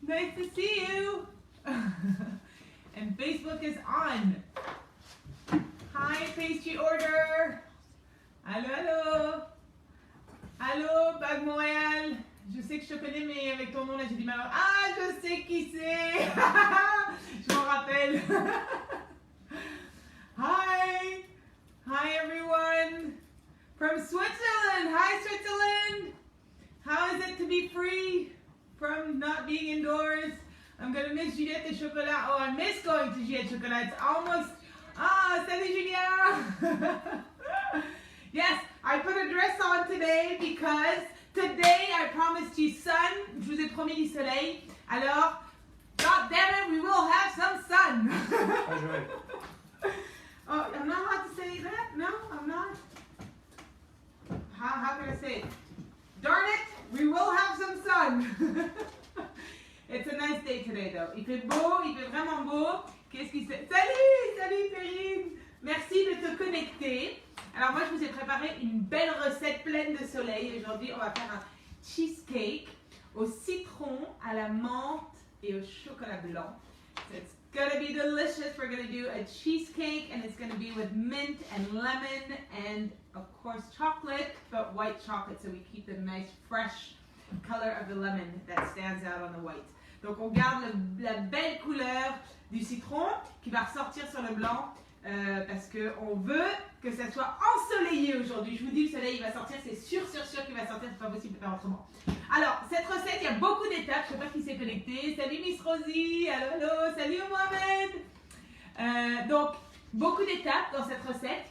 Nice to see you. And Facebook is on. Hi, pastry order. Allô, allô. Allô, Bag Montréal. Je sais que je te connais, mais avec ton nom là, j'ai du mal. Ah, je sais qui c'est. Je m'en rappelle. Hi. Hi, everyone. From Switzerland. Hi, Switzerland. How is it to be free from not being indoors? I'm going to miss Juliette et Chocolat. Oh, I miss going to Juliette Chocolat. It's almost... Ah, salut Julia. Yes, I put a dress on today because today I promised you sun. Je vous ai promis du soleil. Alors, God damn it, we will have some sun. Oh, I'm not allowed to say that? No, I'm not. How can I say it? Darn it, we will have some sun. It's a nice day today though. Il fait beau, il fait vraiment beau. Qu'est-ce qui se fait? Salut Perrine. Merci de te connecter. Alors moi je vous ai préparé une belle recette pleine de soleil. Aujourd'hui on va faire un cheesecake au citron, à la menthe et au chocolat blanc. So it's gonna be delicious. We're gonna do a cheesecake and it's gonna be with mint and lemon and of course chocolate, but white chocolate so we keep the nice fresh color of the lemon that stands out on the white. Donc on garde la belle couleur du citron qui va ressortir sur le blanc parce qu'on veut que ça soit ensoleillé aujourd'hui. Je vous dis le soleil il va sortir, c'est sûr qu'il va sortir, c'est pas possible de faire autrement. Alors cette recette, il y a beaucoup d'étapes, je sais pas qui s'est connecté. Salut Miss Rosie, allô, salut Mohamed. Donc beaucoup d'étapes dans cette recette,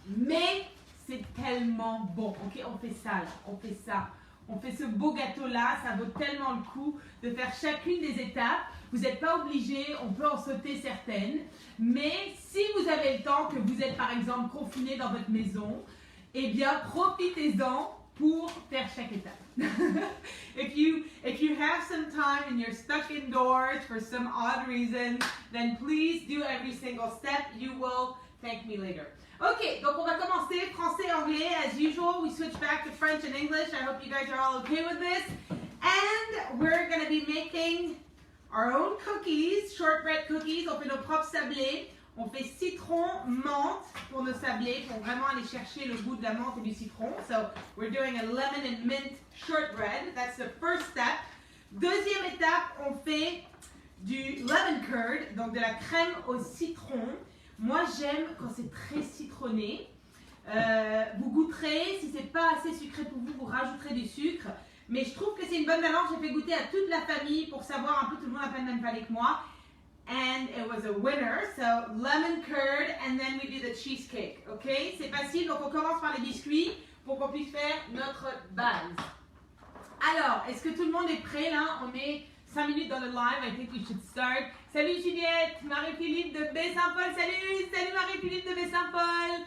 mais c'est tellement bon. Ok, on fait ça là, on fait ça. On fait ce beau gâteau-là, ça vaut tellement le coup de faire chacune des étapes. Vous n'êtes pas obligé, on peut en sauter certaines. Mais si vous avez le temps, que vous êtes par exemple confiné dans votre maison, eh bien profitez-en pour faire chaque étape. if you have some time and you're stuck indoors for some odd reason, then please do every single step. You will thank me later. Ok, donc on va commencer français et anglais. As usual, we switch back to French and English. I hope you guys are all okay with this. And we're going to be making our own cookies, shortbread cookies. On fait nos propres sablés. On fait citron, menthe pour nos sablés, pour vraiment aller chercher le goût de la menthe et du citron. So we're doing a lemon and mint shortbread. That's the first step. Deuxième étape, on fait du lemon curd, donc de la crème au citron. Moi, j'aime quand c'est très citronné. Vous goûterez. Si c'est pas assez sucré pour vous, vous rajouterez du sucre. Mais je trouve que c'est une bonne mélange. J'ai fait goûter à toute la famille pour savoir un peu, tout le monde n'a pas le même palais que moi. And it was a winner. So, lemon curd and then we do the cheesecake. Ok? C'est facile. Donc, on commence par les biscuits pour qu'on puisse faire notre base. Alors, est-ce que tout le monde est prêt là? On est 5 minutes dans le live. I think we should start. Salut Juliette, Marie-Philippe de Baie-Saint-Paul. Salut Marie-Philippe de Baie-Saint-Paul.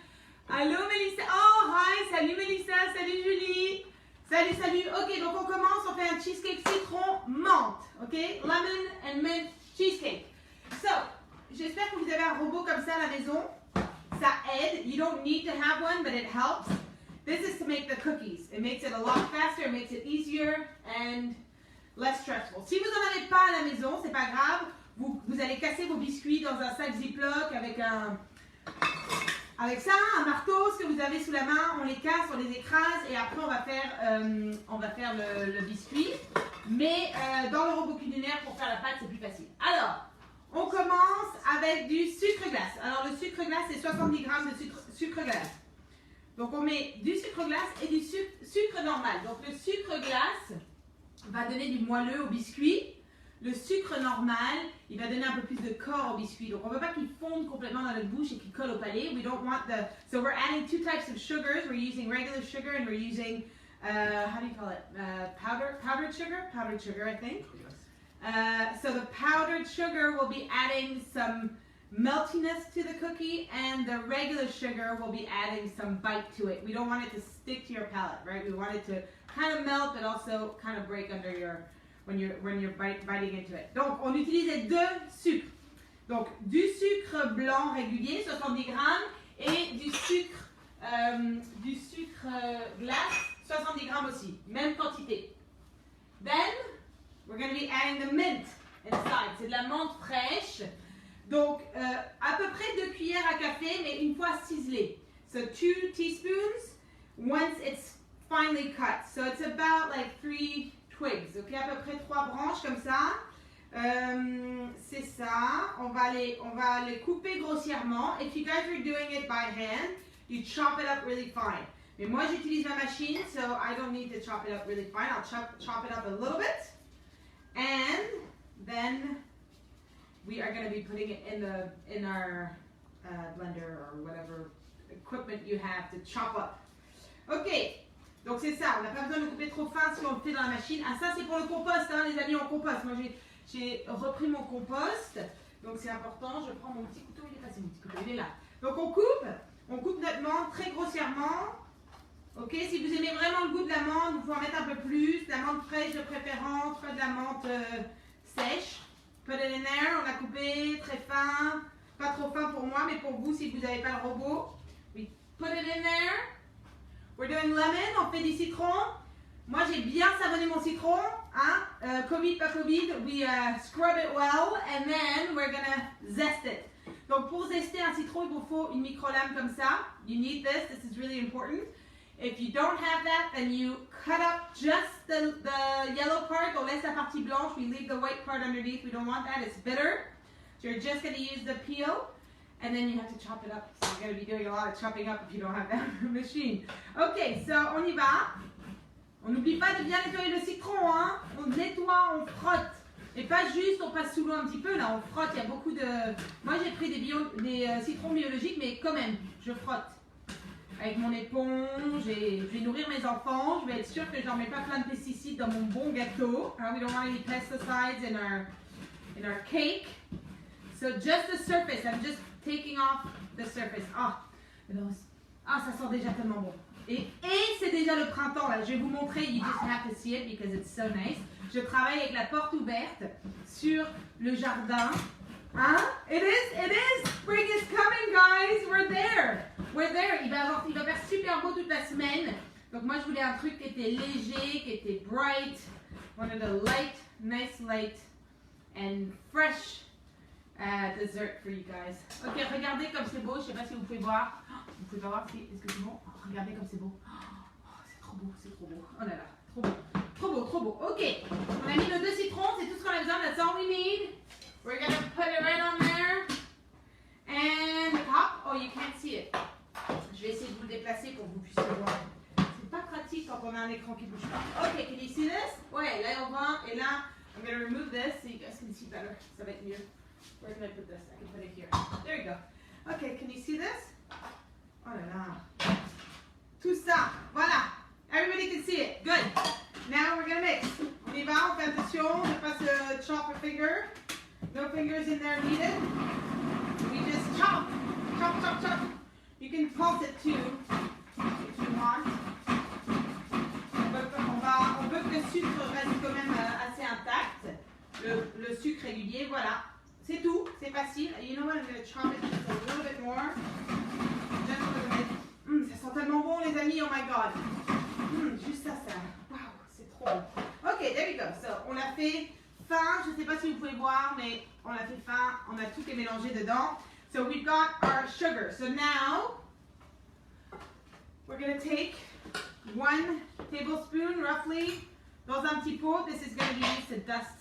Allô Mélissa. Oh, hi, salut Mélissa, salut Julie. Salut. Ok, donc on commence, on fait un cheesecake citron menthe. Ok, lemon and mint cheesecake. So, j'espère que vous avez un robot comme ça à la maison. Ça aide. You don't need to have one, but it helps. This is to make the cookies. It makes it a lot faster, it makes it easier and less stressful. Si vous n'en avez pas à la maison, c'est pas grave. Vous allez casser vos biscuits dans un sac Ziploc avec ça, un marteau, ce que vous avez sous la main, on les casse, on les écrase et après on va faire le biscuit. Mais dans le robot culinaire, pour faire la pâte, c'est plus facile. Alors, on commence avec du sucre glace. Alors le sucre glace, c'est 70 g de sucre glace. Donc on met du sucre glace et du sucre normal. Donc le sucre glace va donner du moelleux au biscuit. Le sucre normal, il va donner un peu plus de corps au biscuit. Donc on ne veut pas qu'il fonde complètement dans notre bouche et qu'il colle au palais. We don't want the... So we're adding two types of sugars. We're using regular sugar and we're using, how do you call it? Powdered sugar? Powdered sugar, I think. So the powdered sugar will be adding some meltiness to the cookie and the regular sugar will be adding some bite to it. We don't want it to stick to your palate, right? We want it to kind of melt but also kind of break under your... when you're biting into it. Donc, on utilise les deux sucres. Donc, du sucre blanc régulier, 70 grammes, et du sucre glace, 70 grammes aussi. Même quantité. Then, we're going to be adding the mint inside. C'est de la menthe fraîche. Donc, à peu près 2 cuillères à café, mais une fois ciselé. So 2 teaspoons once it's finely cut. So it's about like 3 twigs. Ok, à peu près 3 branches comme ça. C'est ça. On va les couper grossièrement. If you guys are doing it by hand, you chop it up really fine. Mais moi, j'utilise ma machine, so I don't need to chop it up really fine. I'll chop it up a little bit. And then we are going to be putting it in our blender or whatever equipment you have to chop up. Ok, donc c'est ça. On n'a pas besoin de couper trop fin si on le fait dans la machine. Ah, ça c'est pour le compost, hein, les amis, on compost. Moi, j'ai repris mon compost. Donc c'est important. Je prends mon petit couteau. Il est passé, mon petit couteau. Il est là. Donc on coupe notre menthe très grossièrement. Ok, si vous aimez vraiment le goût de la menthe, vous pouvez en mettre un peu plus. De la menthe fraîche de préférence, pas de la menthe sèche. Put it in there. On a coupé très fin. Pas trop fin pour moi, mais pour vous, si vous n'avez pas le robot. We put it in there. We're doing lemon. On fait du citron. Moi, j'ai bien savonné mon citron. Hein? Covid, pas Covid. We scrub it well. And then we're gonna zest it. Donc, pour zester un citron, il vous faut une micro-lame comme ça. You need this. This is really important. If you don't have that, then you cut up just the yellow part. On laisse la partie blanche. We leave the white part underneath. We don't want that. It's bitter. So you're just going to use the peel. And then you have to chop it up. So you're going to be doing a lot of chopping up if you don't have that machine. Okay, so on y va. On n'oublie pas de bien nettoyer le citron. Hein? On nettoie, on frotte. Et pas juste, on passe sous l'eau un petit peu. Là, on frotte. Il y a beaucoup de... Moi, j'ai pris des citrons biologiques, mais quand même, je frotte. Avec mon éponge, je vais nourrir mes enfants. Je vais être sûre que j'en mets pas plein de pesticides dans mon bon gâteau. We don't want any pesticides in our cake. So just the surface. I'm just taking off the surface. Ça sent déjà tellement bon. Et c'est déjà le printemps là. Je vais vous montrer. You just have to see it because it's so nice. Je travaille avec la porte ouverte sur le jardin. Hein? It is. Spring is coming, guys. We're there. Il va faire super beau toute la semaine. Donc moi, je voulais un truc qui était léger, qui était bright. One of the nice light and fresh dessert for you guys. Ok, regardez comme c'est beau. Je sais pas si vous pouvez voir. Vous pouvez pas voir si. Est-ce que c'est bon? Regardez comme c'est beau. C'est trop beau, c'est trop beau. Oh là là, trop beau. Trop beau, trop beau. Ok, on a mis nos 2 citrons. C'est tout ce qu'on a besoin. That's all we need. We're going to put it right on there. And the top. Oh, you can't see it. Je vais essayer de vous le déplacer pour que vous puissiez voir. C'est pas pratique quand on a un écran qui bouge pas. Ok, can you see this? Ouais, là on va. Et là, I'm going to remove this so you guys can see better. Ça va être mieux. Where can I put this? I can put it here. There you go. Okay, can you see this? Oh là là. Tout ça. Voilà. Everybody can see it. Good. Now we're going to mix. On y va, on fait attention de pas se chop a finger. No fingers in there needed. We just chop. You can pulse it too, if you want. On veut que le sucre reste quand même assez intact. Le sucre régulier, voilà. C'est tout, c'est facile. You know what, I'm going to chop it just a little bit more. Just a little bit. Ça sent tellement bon, les amis, oh my god. Juste ça. Wow, c'est trop bon. Ok, there we go. So, on a fait fin, je ne sais pas si vous pouvez voir, mais on a fait fin, on a tout est mélangé dedans. So we've got our sugar. So now we're going to take 1 tablespoon roughly dans un petit pot. This is going to be used to dust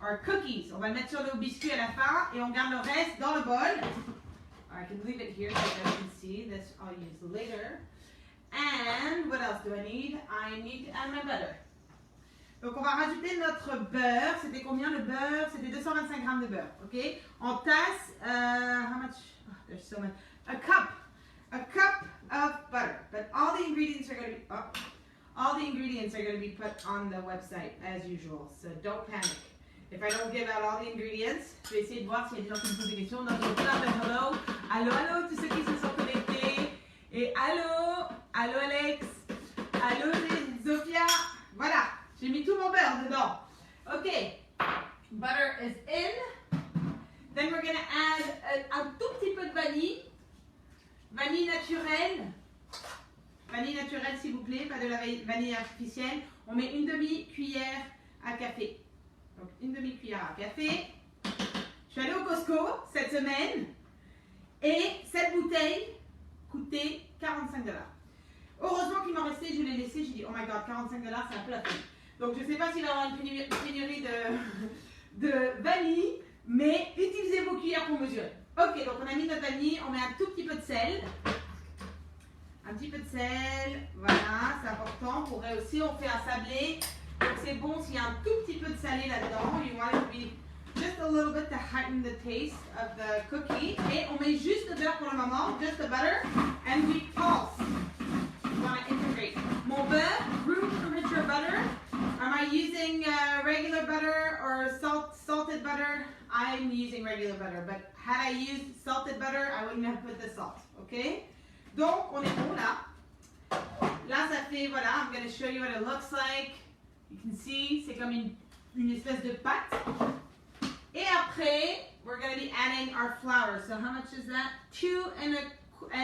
our cookies. On va le mettre sur le biscuit à la fin et on garde le reste dans le bol. I can leave it here so you guys can see. This I'll use later. And what else do I need? I need to add my butter. Donc on va rajouter notre beurre. C'était combien le beurre? C'était 225 grammes de beurre, ok? En tasse, how much? Oh, there's so much. A cup of butter. But all the ingredients are going to be put on the website as usual. So don't panic. If I don't give out all the ingredients, je vais essayer de voir s'il y a des gens qui me posent des questions. Donc je plein de hello. Allô, tous ceux qui se sont connectés. Et allô Alex. Allô Sophia. Voilà. J'ai mis tout mon beurre dedans. Ok. Butter is in. Then we're going to add un tout petit peu de vanille. Vanille naturelle. Vanille naturelle, s'il vous plaît. Pas de la vanille artificielle. On met une demi-cuillère à café. Donc, une demi-cuillère à café. Je suis allée au Costco cette semaine et cette bouteille coûtait 45 $. Heureusement qu'il m'en restait, je l'ai laissé. J'ai dit, oh my god, 45 $, c'est un peu la folie. Donc, je ne sais pas s'il va y avoir une pénurie de vanille, mais utilisez vos cuillères pour mesurer. Ok, donc on a mis notre vanille, on met un tout petit peu de sel. Un petit peu de sel, voilà, c'est important. Pour aussi, on fait un sablé. Donc c'est bon s'il y a un tout petit peu de salé là-dedans. You want it to be just a little bit to heighten the taste of the cookie. Et on met juste le beurre pour le moment, just the butter, and we pulse. We want to integrate. Mon beurre, room temperature butter. Am I using regular butter or salted butter? I'm using regular butter, but had I used salted butter, I wouldn't have put the salt, okay? Donc, on est bon là. Là, ça fait, voilà, I'm going to show you what it looks like. You can see, c'est comme une espèce de pâte. Et après, we're going to be adding our flour. So how much is that? 2 and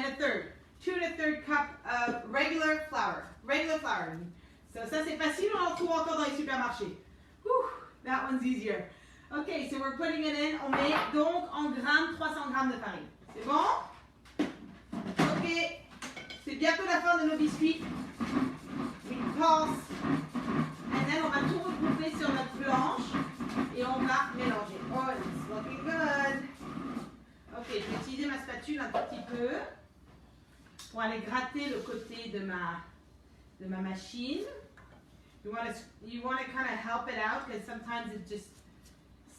a third. 2 and a third cup of regular flour. Regular flour. So ça, c'est facile, on en trouve encore dans les supermarchés. Whew, that one's easier. Okay, so we're putting it in. On met donc en grammes 300 grammes de farine. C'est bon? Ok, c'est bientôt la fin de nos biscuits. We pulse. And then on va tout regrouper sur notre planche et on va mélanger. Oh, it's looking good. Ok, je vais utiliser ma spatule un tout petit peu pour aller gratter le côté de ma machine. You want to kind of help it out because sometimes it just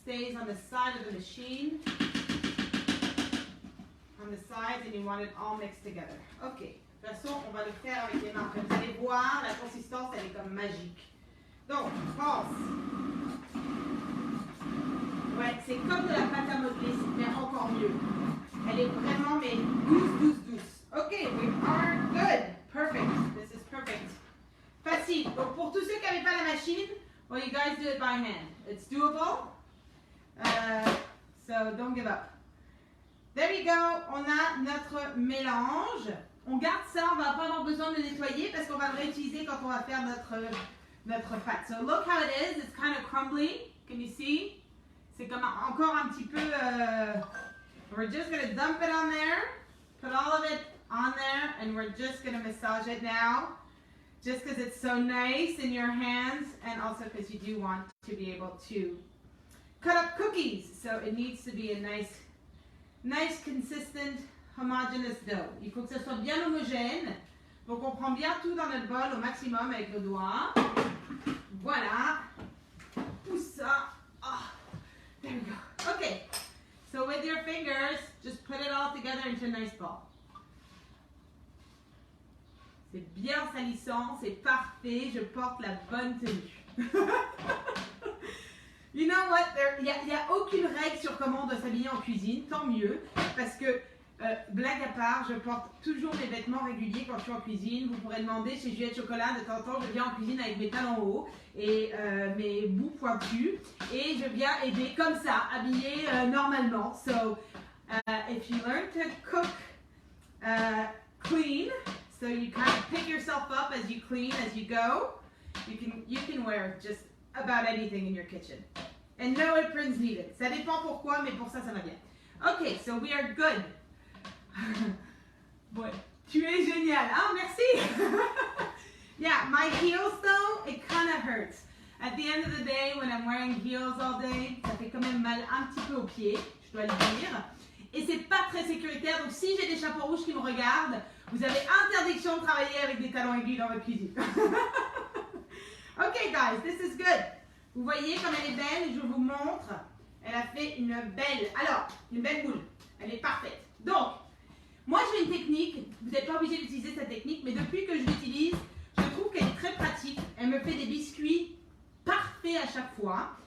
stays on the side of the machine. On the sides and you want it all mixed together. Ok, de toute façon, on va le faire avec les mains. Comme vous allez voir, la consistance, elle est comme magique. Donc, pulse. Ouais, c'est comme de la pâte à modeler, mais encore mieux. Elle est vraiment, mais douce. Ok, we are good. Perfect. This is perfect. Facile. Donc, pour tous ceux qui n'avaient pas la machine, well, you guys do it by hand. It's doable. So, don't give up. There we go. On a notre mélange. On garde ça, on va pas avoir besoin de le nettoyer parce qu'on va le réutiliser quand on va faire notre pâte. So look how it is. It's kind of crumbly. Can you see? C'est comme encore un petit peu. We're just going to dump it on there. Put all of it on there and we're just going to massage it now. Just because it's so nice in your hands and also because you do want to be able to cut up cookies. So it needs to be a nice consistent homogeneous dough. Il faut que ça soit bien homogène. Donc on prend bien tout dans notre bol au maximum avec le doigt. Voilà. Pousse ça. Oh, there we go. Okay. So with your fingers, just put it all together into a nice ball. C'est bien salissant, c'est parfait, je porte la bonne tenue. You know what? Il n'y a aucune règle sur comment on doit s'habiller en cuisine, tant mieux, parce que, blague à part, je porte toujours mes vêtements réguliers quand je suis en cuisine. Vous pourrez demander chez Juliette Chocolat, de temps en temps, je viens en cuisine avec mes talons hauts et mes bouts pointus, et je viens aider comme ça, habillée normalement. So, if you learn to cook clean, so you kind of pick yourself up as you clean, as you go, you can wear just about anything in your kitchen. And no aprons needed. Ça dépend pourquoi, mais pour ça, ça va bien. Okay, so we are good. Boy, tu es génial. Oh, merci. Yeah, my heels though, it kind of hurts. At the end of the day, when I'm wearing heels all day, ça fait quand même mal un petit peu aux pieds, je dois le dire. Et c'est pas très sécuritaire, donc si j'ai des chapeaux rouges qui me regardent, vous avez interdiction de travailler avec des talons aiguilles dans votre cuisine. Okay guys, this is good. Vous voyez comme elle est belle, je vous montre. Elle a fait une belle boule. Elle est parfaite. Donc, moi j'ai une technique, vous n'êtes pas obligé d'utiliser cette technique, mais depuis que je l'utilise, je trouve qu'elle est très pratique. Elle me fait des biscuits parfaits à chaque fois.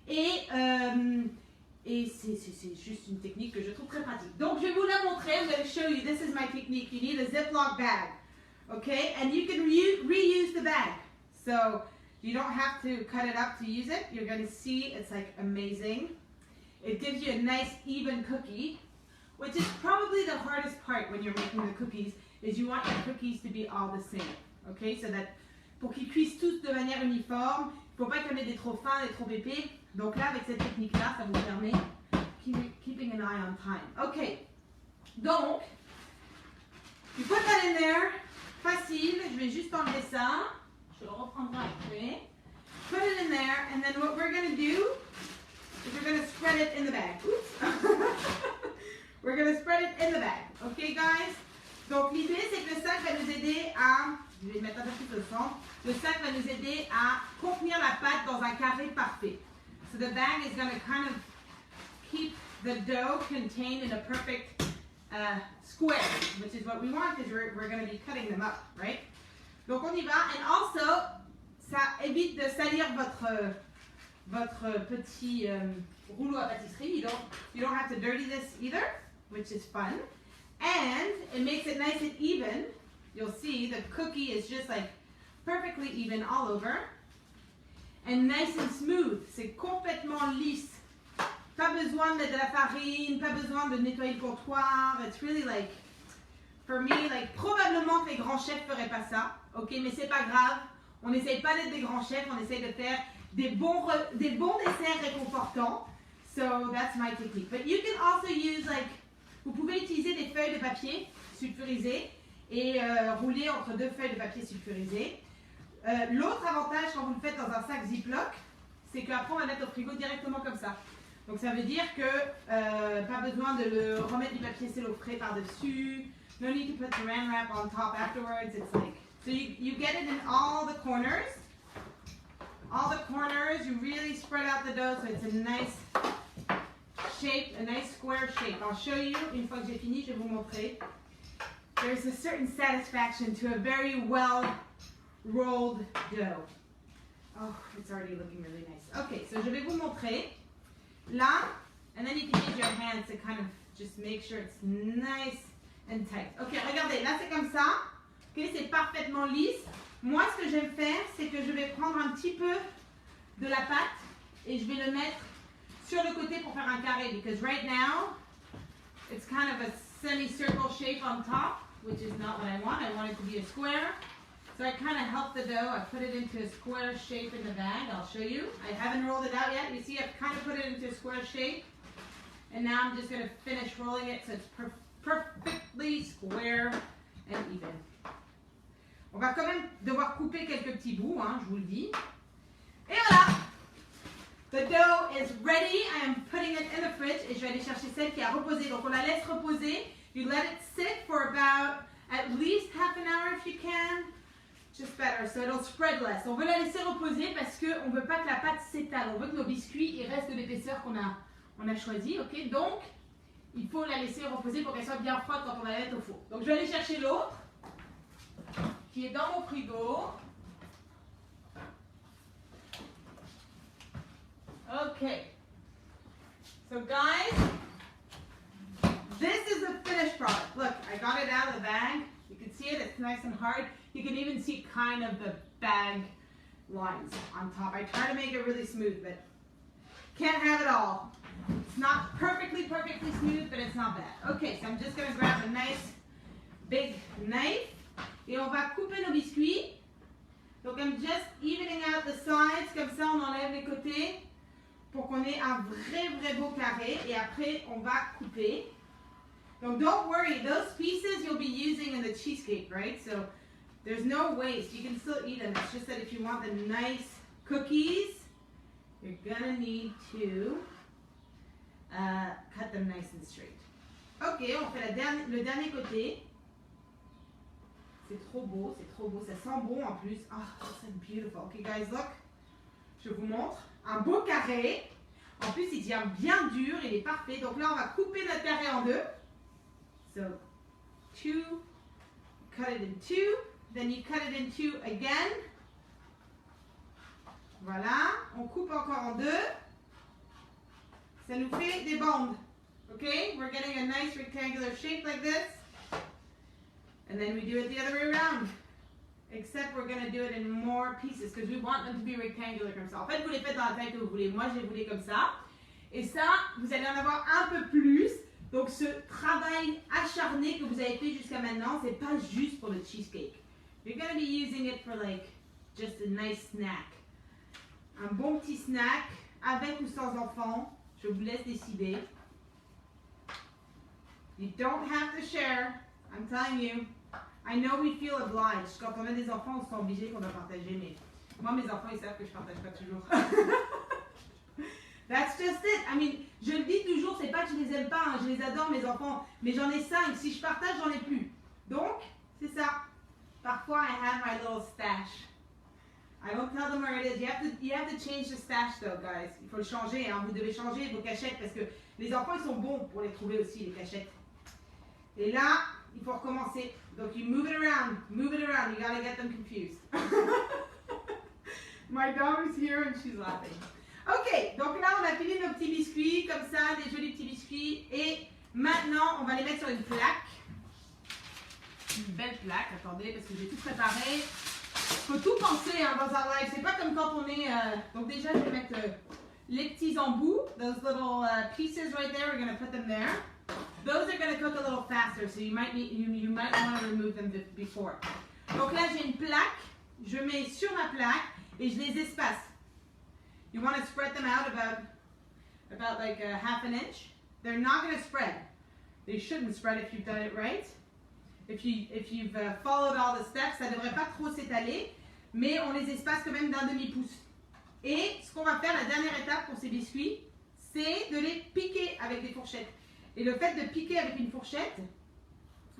Et c'est juste une technique que je trouve très pratique. Donc je vais vous la montrer. I'm going to show you. This is my technique. You need a Ziploc bag. Okay? And you can reuse the bag. So you don't have to cut it up to use it. You're going to see it's like amazing. It gives you a nice even cookie, which is probably the hardest part when you're making the cookies, is you want your cookies to be all the same. Okay? So that pour qu'ils cuisent tous de manière uniforme, Il ne faut pas qu'il y en ait des trop fins, des trop épais. Donc là, avec cette technique-là, ça vous permet keeping an eye on time. OK. Donc, you put that in there. Facile. Je vais juste enlever ça. Je le reprendrai après. Put it in there. And then what we're going to do is we're going to spread it in the bag. Oops. We're going to spread it in the bag. OK, guys? Donc, l'idée, c'est que le sac va nous aider à... Je vais mettre un peu plus au centre. Le sac va nous aider à contenir la pâte dans un carré parfait. So the bag is going to kind of keep the dough contained in a perfect square, which is what we want because we're going to be cutting them up, right? Donc on y va. And also, ça évite de salir votre petit rouleau à pâtisserie. You don't have to dirty this either, which is fun. And it makes it nice and even. You'll see the cookie is just like perfectly even all over. And nice and smooth. C'est complètement lisse. Pas besoin de mettre de la farine, pas besoin de nettoyer le comptoir. It's really like, for me, like, probablement que les grands chefs feraient pas ça. Ok, mais c'est pas grave. On n'essaye pas d'être des grands chefs, on essaye de faire des bons desserts réconfortants. So that's my technique. But you can also use, like, vous pouvez utiliser des feuilles de papier sulfurisées et rouler entre deux feuilles de papier sulfurisées. L'autre avantage quand vous le faites dans un sac Ziploc, c'est qu'après on va mettre au frigo directement comme ça. Donc ça veut dire que pas besoin de le remettre du papier cellophane par-dessus. No need to put saran wrap on top afterwards. It's like, so you get it in all the corners. All the corners, you really spread out the dough so it's a nice shape, a nice square shape. I'll show you, une fois que j'ai fini, je vais vous montrer. There's a certain satisfaction to a very well rolled dough. Oh, it's already looking really nice. Okay, so je vais vous montrer. Là, and then you can use your hands to kind of just make sure it's nice and tight. Ok, regardez, là c'est comme ça. Ok, c'est parfaitement lisse. Moi, ce que j'aime faire, c'est que je vais prendre un petit peu de la pâte et je vais le mettre sur le côté pour faire un carré. Because right now, it's kind of a semicircle shape on top, which is not what I want. I want it to be a square. So I kind of help the dough. I put it into a square shape in the bag. I'll show you. I haven't rolled it out yet. You see, I've kind of put it into a square shape. And now I'm just going to finish rolling it so it's perfectly square and even. On va quand même devoir couper quelques petits bouts, hein, je vous le dis. Et voilà! The dough is ready. I am putting it in the fridge. Et je vais aller chercher celle qui a reposé. Donc on la laisse reposer. You let it sit for about at least half an hour if you can. Just better, so it'll spread less. On veut la laisser reposer parce qu'on ne veut pas que la pâte s'étale. On veut que nos biscuits ils restent de l'épaisseur qu'on a choisi. Okay? Donc, il faut la laisser reposer pour qu'elle soit bien froide quand on va la mettre au four. Donc, je vais aller chercher l'autre qui est dans mon frigo. Okay. So, guys, this is the finished product. Look, I got it out of the bag. You can see it. It's nice and hard. You can even see kind of the bag lines on top. I try to make it really smooth, but can't have it all. It's not perfectly smooth, but it's not bad. Okay, so I'm just going to grab a nice big knife. Et on va couper nos biscuits. Donc I'm just evening out the sides. Comme ça, on enlève les côtés pour qu'on ait un vrai beau carré. Et après, on va couper. Donc don't worry, those pieces you'll be using in the cheesecake, right? So there's no waste. You can still eat them. It's just that if you want the nice cookies, you're gonna need to cut them nice and straight. Ok, on fait le dernier côté. C'est trop beau, ça sent bon en plus. Oh, that's beautiful. Okay, guys, look. Je vous montre. Un beau carré. En plus, il tient bien dur, il est parfait. Donc là, on va couper notre carré en deux. So, two, cut it in two. Then you cut it in two again. Voilà, on coupe encore en deux. Ça nous fait des bandes. Okay, we're getting a nice rectangular shape like this. And then we do it the other way around. Except we're going to do it in more pieces because we want them to be rectangular comme ça. En fait, vous les faites dans la taille que vous voulez. Moi, je les voulais comme ça. Et ça, vous allez en avoir un peu plus. Donc, ce travail acharné que vous avez fait jusqu'à maintenant, c'est pas juste pour le cheesecake. You're going to be using it for like just a nice snack. un bon petit snack, avec ou sans enfant. Je vous laisse décider. You don't have to share. I'm telling you. I know we feel obliged. Quand on a des enfants, on se sent obligé qu'on doit partager. Mais moi, mes enfants, ils savent que je partage pas toujours. That's just it. I mean, je le dis toujours, c'est pas que je les aime pas, hein, je les adore mes enfants, mais j'en ai 5. Si je partage, j'en ai plus. Donc, c'est ça. Parfois, I have my little stash. I don't tell them where it is. You have to change the stash though, guys. Il faut le changer, hein. Vous devez changer vos cachettes parce que les enfants, ils sont bons pour les trouver aussi, les cachettes. Et là, il faut recommencer. Donc, you move it around. Move it around. You gotta get them confused. My daughter's here and she's laughing. Ok, donc là, on a fini nos petits biscuits, comme ça, des jolis petits biscuits. Et maintenant, on va les mettre sur une plaque. Une belle plaque, attendez, parce que j'ai tout préparé. Faut tout penser hein, dans un live. C'est pas comme quand on est... Donc déjà, je vais mettre les petits embouts. Those little pieces right there, we're going to put them there. Those are going to cook a little faster, so you might want to remove them before. Donc là, j'ai une plaque. Je mets sur ma plaque et je les espace. You want to spread them out about like a half an inch. They're not going to spread. They shouldn't spread if you've done it right. If you've followed all the steps, ça ne devrait pas trop s'étaler, mais on les espace quand même d'un demi-pouce. Et ce qu'on va faire, la dernière étape pour ces biscuits, c'est de les piquer avec des fourchettes. Et le fait de piquer avec une fourchette,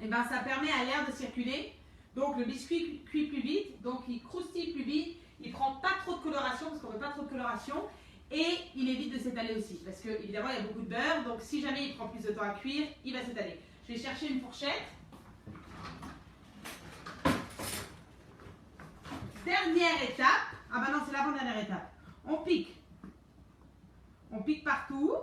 eh ben, ça permet à l'air de circuler. Donc le biscuit cuit plus vite, donc il croustille plus vite, il prend pas trop de coloration, parce qu'on ne veut pas trop de coloration, et il évite de s'étaler aussi, parce que évidemment il y a beaucoup de beurre, donc si jamais il prend plus de temps à cuire, il va s'étaler. Je vais chercher une fourchette. Dernière étape, ah bah non c'est l'avant-dernière étape, on pique. On pique partout.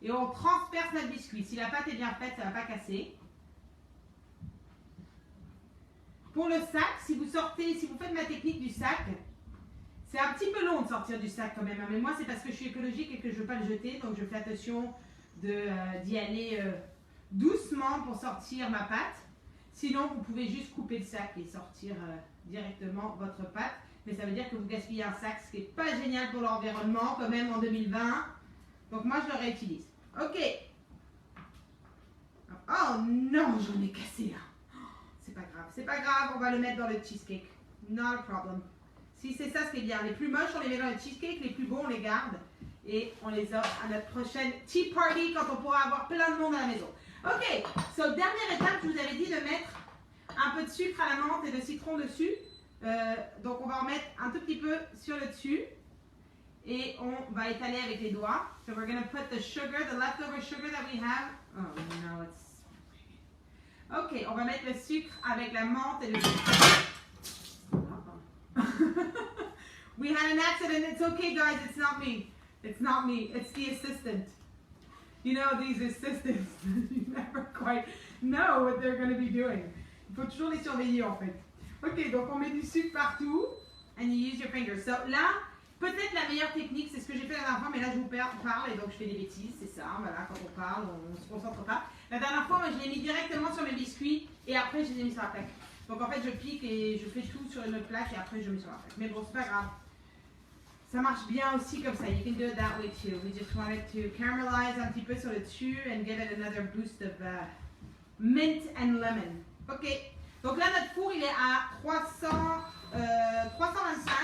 Et on transperce notre biscuit. Si la pâte est bien faite, ça ne va pas casser. Pour le sac, si vous faites ma technique du sac, c'est un petit peu long de sortir du sac quand même. Mais moi, c'est parce que je suis écologique et que je ne veux pas le jeter. Donc, je fais attention d'y aller doucement pour sortir ma pâte. Sinon, vous pouvez juste couper le sac et sortir directement votre pâte. Mais ça veut dire que vous gaspillez un sac, ce qui n'est pas génial pour l'environnement, quand même en 2020. Donc, moi, je le réutilise. Ok. Oh non, j'en ai cassé là. C'est pas grave. C'est pas grave, on va le mettre dans le cheesecake. Not a problem. Si c'est ça, c'est bien. Les plus moches, on les met dans le cheesecake. Les plus beaux, on les garde. Et on les offre à notre prochaine tea party quand on pourra avoir plein de monde à la maison. Ok. So, dernière étape, je vous avais dit de mettre un peu de sucre à la menthe et de citron dessus. Donc, on va en mettre un tout petit peu sur le dessus. Et on va étaler avec les doigts. So we're going to put the sugar, the leftover sugar that we have. Oh no, it's... Ok, on va mettre le sucre avec la menthe et le sucre. We had an accident. It's okay, guys. It's not me. It's not me. It's the assistant. You know, these assistants, you never quite know what they're going to be doing. Il faut toujours les surveiller, en fait. Ok, donc on met du sucre partout. And you use your fingers. So là, peut-être la meilleure technique, c'est ce que j'ai fait la dernière fois, mais là je vous parle et donc je fais des bêtises, c'est ça, voilà, quand on parle, on ne se concentre pas. La dernière fois, moi je l'ai mis directement sur mes biscuits et après je les ai mis sur la plaque. Donc en fait je pique et je fais tout sur une autre plaque et après je mets sur la plaque. Mais bon, c'est pas grave. Ça marche bien aussi comme ça, you can do it that way too. We just wanted to caramelize un petit peu sur le dessus and give it another boost of mint and lemon. Ok, donc là notre four il est à 325.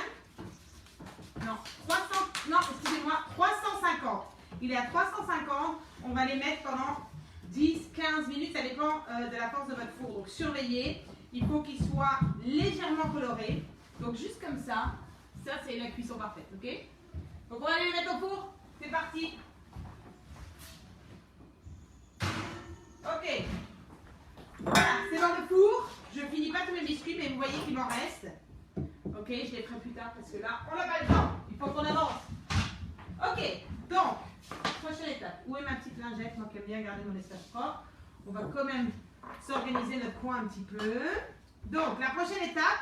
Non, 350. Il est à 350. On va les mettre pendant 10-15 minutes. Ça dépend de la force de votre four. Donc, surveillez. Il faut qu'il soit légèrement coloré. Donc, juste comme ça. Ça, c'est la cuisson parfaite. OK? Donc, on va aller les mettre au four. C'est parti. OK. Voilà, c'est dans le four. Je finis pas tous mes biscuits, mais vous voyez qu'il m'en reste. Ok, je les ferai plus tard parce que là, on n'a pas le temps. Il faut qu'on avance. Ok, donc, prochaine étape. Où est ma petite lingette? Moi qui aime bien garder mon espace propre. On va quand même s'organiser notre coin un petit peu. Donc, la prochaine étape,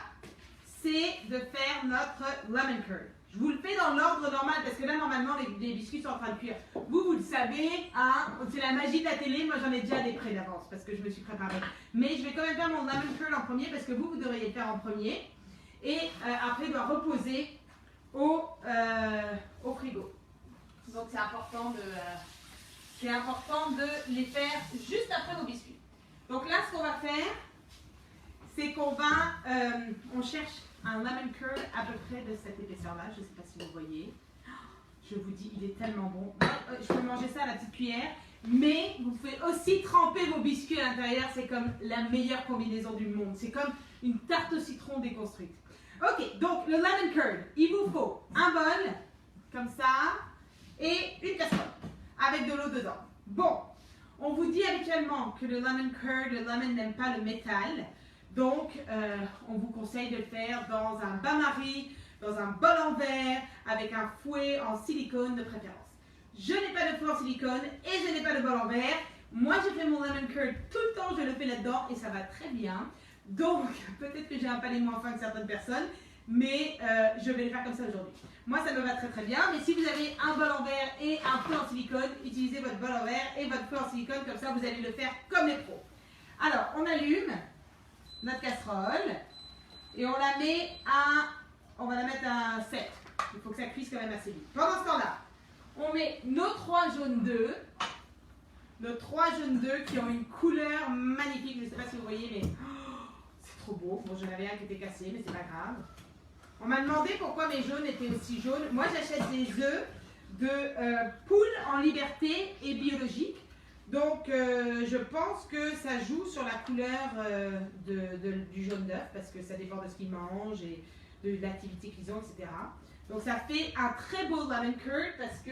c'est de faire notre lemon curd. Je vous le fais dans l'ordre normal parce que là, normalement, les biscuits sont en train de cuire. Vous le savez, hein, c'est la magie de la télé. Moi, j'en ai déjà des prêts d'avance parce que je me suis préparée. Mais je vais quand même faire mon lemon curd en premier parce que vous devriez le faire en premier. et après il doit reposer au frigo. Donc c'est important de les faire juste après vos biscuits. Donc là, ce qu'on va faire, c'est qu'on va, on cherche un lemon curd à peu près de cette épaisseur-là. Je ne sais pas si vous voyez. Je vous dis, il est tellement bon. Je peux manger ça à la petite cuillère, mais vous pouvez aussi tremper vos biscuits à l'intérieur. C'est comme la meilleure combinaison du monde. C'est comme une tarte au citron déconstruite. Ok, donc le lemon curd, il vous faut un bol, comme ça, et une casserole avec de l'eau dedans. Bon, on vous dit habituellement que le lemon curd, le lemon n'aime pas le métal, donc on vous conseille de le faire dans un bain-marie, dans un bol en verre, avec un fouet en silicone de préférence. Je n'ai pas de fouet en silicone et je n'ai pas de bol en verre. Moi, je fais mon lemon curd tout le temps, je le fais là-dedans et ça va très bien. Donc, peut-être que j'ai un palais moins fin que certaines personnes, mais je vais le faire comme ça aujourd'hui. Moi, ça me va très très bien, mais si vous avez un bol en verre et un fouet en silicone, utilisez votre bol en verre et votre fouet en silicone, comme ça vous allez le faire comme les pros. Alors, on allume notre casserole et on la met on va la mettre à 7. Il faut que ça cuise quand même assez vite. Pendant ce temps-là, on met nos 3 jaunes d'œufs. Nos 3 jaunes d'œufs qui ont une couleur magnifique. Je ne sais pas si vous voyez, mais c'est trop beau. Bon, j'en avais un qui était cassé, mais c'est pas grave. On m'a demandé pourquoi mes jaunes étaient aussi jaunes. Moi, j'achète des œufs de poules en liberté et biologiques. Donc, je pense que ça joue sur la couleur du jaune d'œuf parce que ça dépend de ce qu'ils mangent et de l'activité qu'ils ont, etc. Donc, ça fait un très beau lemon curd parce que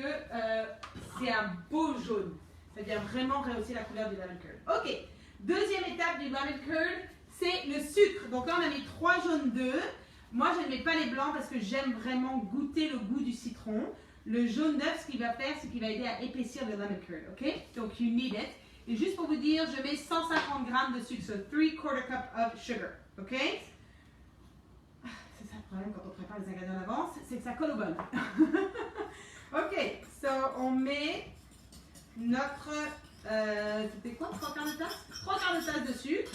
c'est un beau jaune. Ça vient vraiment rehausser la couleur du lemon curd. Ok, deuxième étape du lemon curd, c'est le sucre. Donc là, on a mis 3 jaunes d'œufs. Moi, je ne mets pas les blancs parce que j'aime vraiment goûter le goût du citron. Le jaune d'œuf, ce qu'il va faire, c'est qu'il va aider à épaissir le lemon curd, ok? Donc, you need it. Et juste pour vous dire, je mets 150 grammes de sucre, so 3/4 cup of sugar, ok? C'est ça le problème quand on prépare les ingrédients à l'avance, c'est que ça colle au bol. Ok, so on met notre, c'était quoi? 3/4 de tasse? 3/4 de tasse de sucre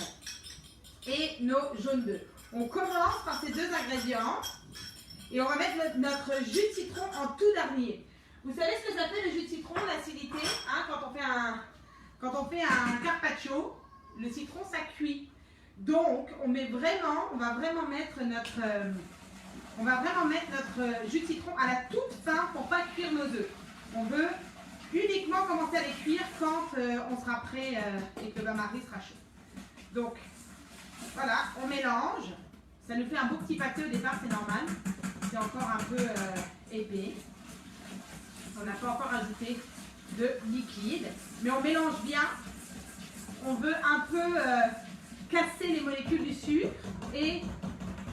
et nos jaunes d'œufs. On commence par ces 2 ingrédients et on va mettre notre jus de citron en tout dernier. Vous savez ce que ça fait le jus de citron, l'acidité, hein, quand on fait un carpaccio, le citron ça cuit. Donc on va vraiment mettre notre jus de citron à la toute fin pour pas cuire nos œufs. On veut uniquement commencer à les cuire quand on sera prêt et que le bain-marie sera chaud. Donc voilà, on mélange. Ça nous fait un beau petit pâté au départ, c'est normal. C'est encore un peu épais. On n'a pas encore ajouté de liquide. Mais on mélange bien. On veut un peu casser les molécules du sucre et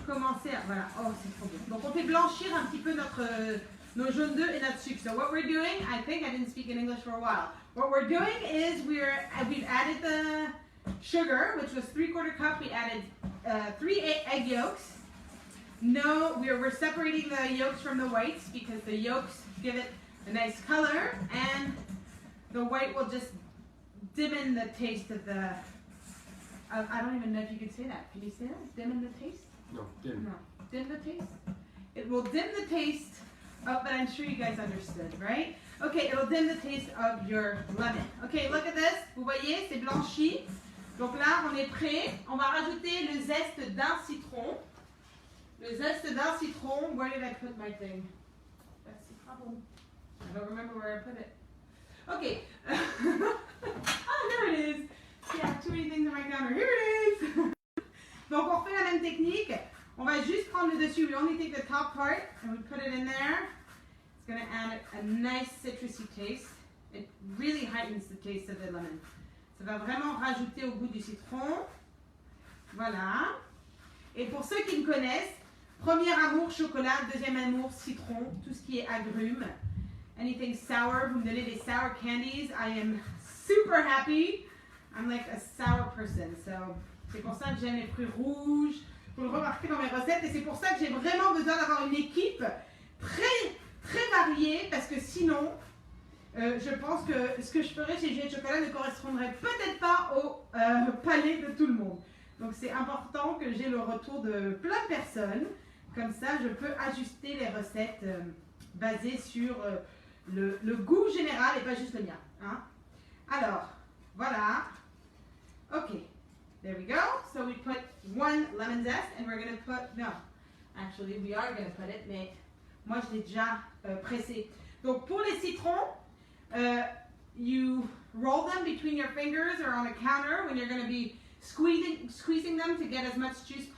commencer à... Voilà, oh c'est trop bien. Donc on fait blanchir un petit peu nos jaunes d'œufs et notre sucre. So what we're doing, I think I didn't speak in English for a while. What we're doing is we've added the sugar, which was 3/4 cup. We added 3 egg yolks. No, we're separating the yolks from the whites because the yolks give it a nice color and the white will just dimmen the taste of the, I don't even know if you can say that. Can you say that? Dimmen the taste? No, dim. No. Dim the taste? It will dim the taste of, but I'm sure you guys understood, right? Okay, it'll dim the taste of your lemon. Okay, look at this. Vous voyez, c'est blanchi. Donc là, on est prêt. On va rajouter le zeste d'un citron. Le zeste d'un citron. Where did I put my thing? That's the problem. I don't remember where I put it. Okay. Oh, there it is. Yeah, too many things on my counter. Here it is. Donc on fait la même technique. On va juste prendre le dessus. We only take the top part and we put it in there. It's going to add a nice citrusy taste. It really heightens the taste of the lemon. Ça va vraiment rajouter au goût du citron. Voilà. Et pour ceux qui me connaissent, premier amour chocolat, deuxième amour citron, tout ce qui est agrumes. Anything sour, vous me donnez des sour candies, I am super happy. I'm like a sour person, so c'est pour ça que j'aime les fruits rouges. Vous le remarquez dans mes recettes et c'est pour ça que j'ai vraiment besoin d'avoir une équipe très très variée parce que sinon je pense que ce que je ferais chez Juliette Chocolat ne correspondrait peut-être pas au palais de tout le monde. Donc c'est important que j'ai le retour de plein de personnes Comme ça, je peux ajuster les recettes basées sur le goût général et pas juste le mien. Hein? Alors, voilà. Ok. There we go. So we put 1 lemon zest and we're going to put, no, actually we are going to put it, mais moi je l'ai déjà pressé. Donc pour les citrons, you roll them between your fingers or on a counter when you're going to be squeezing them to get as much juice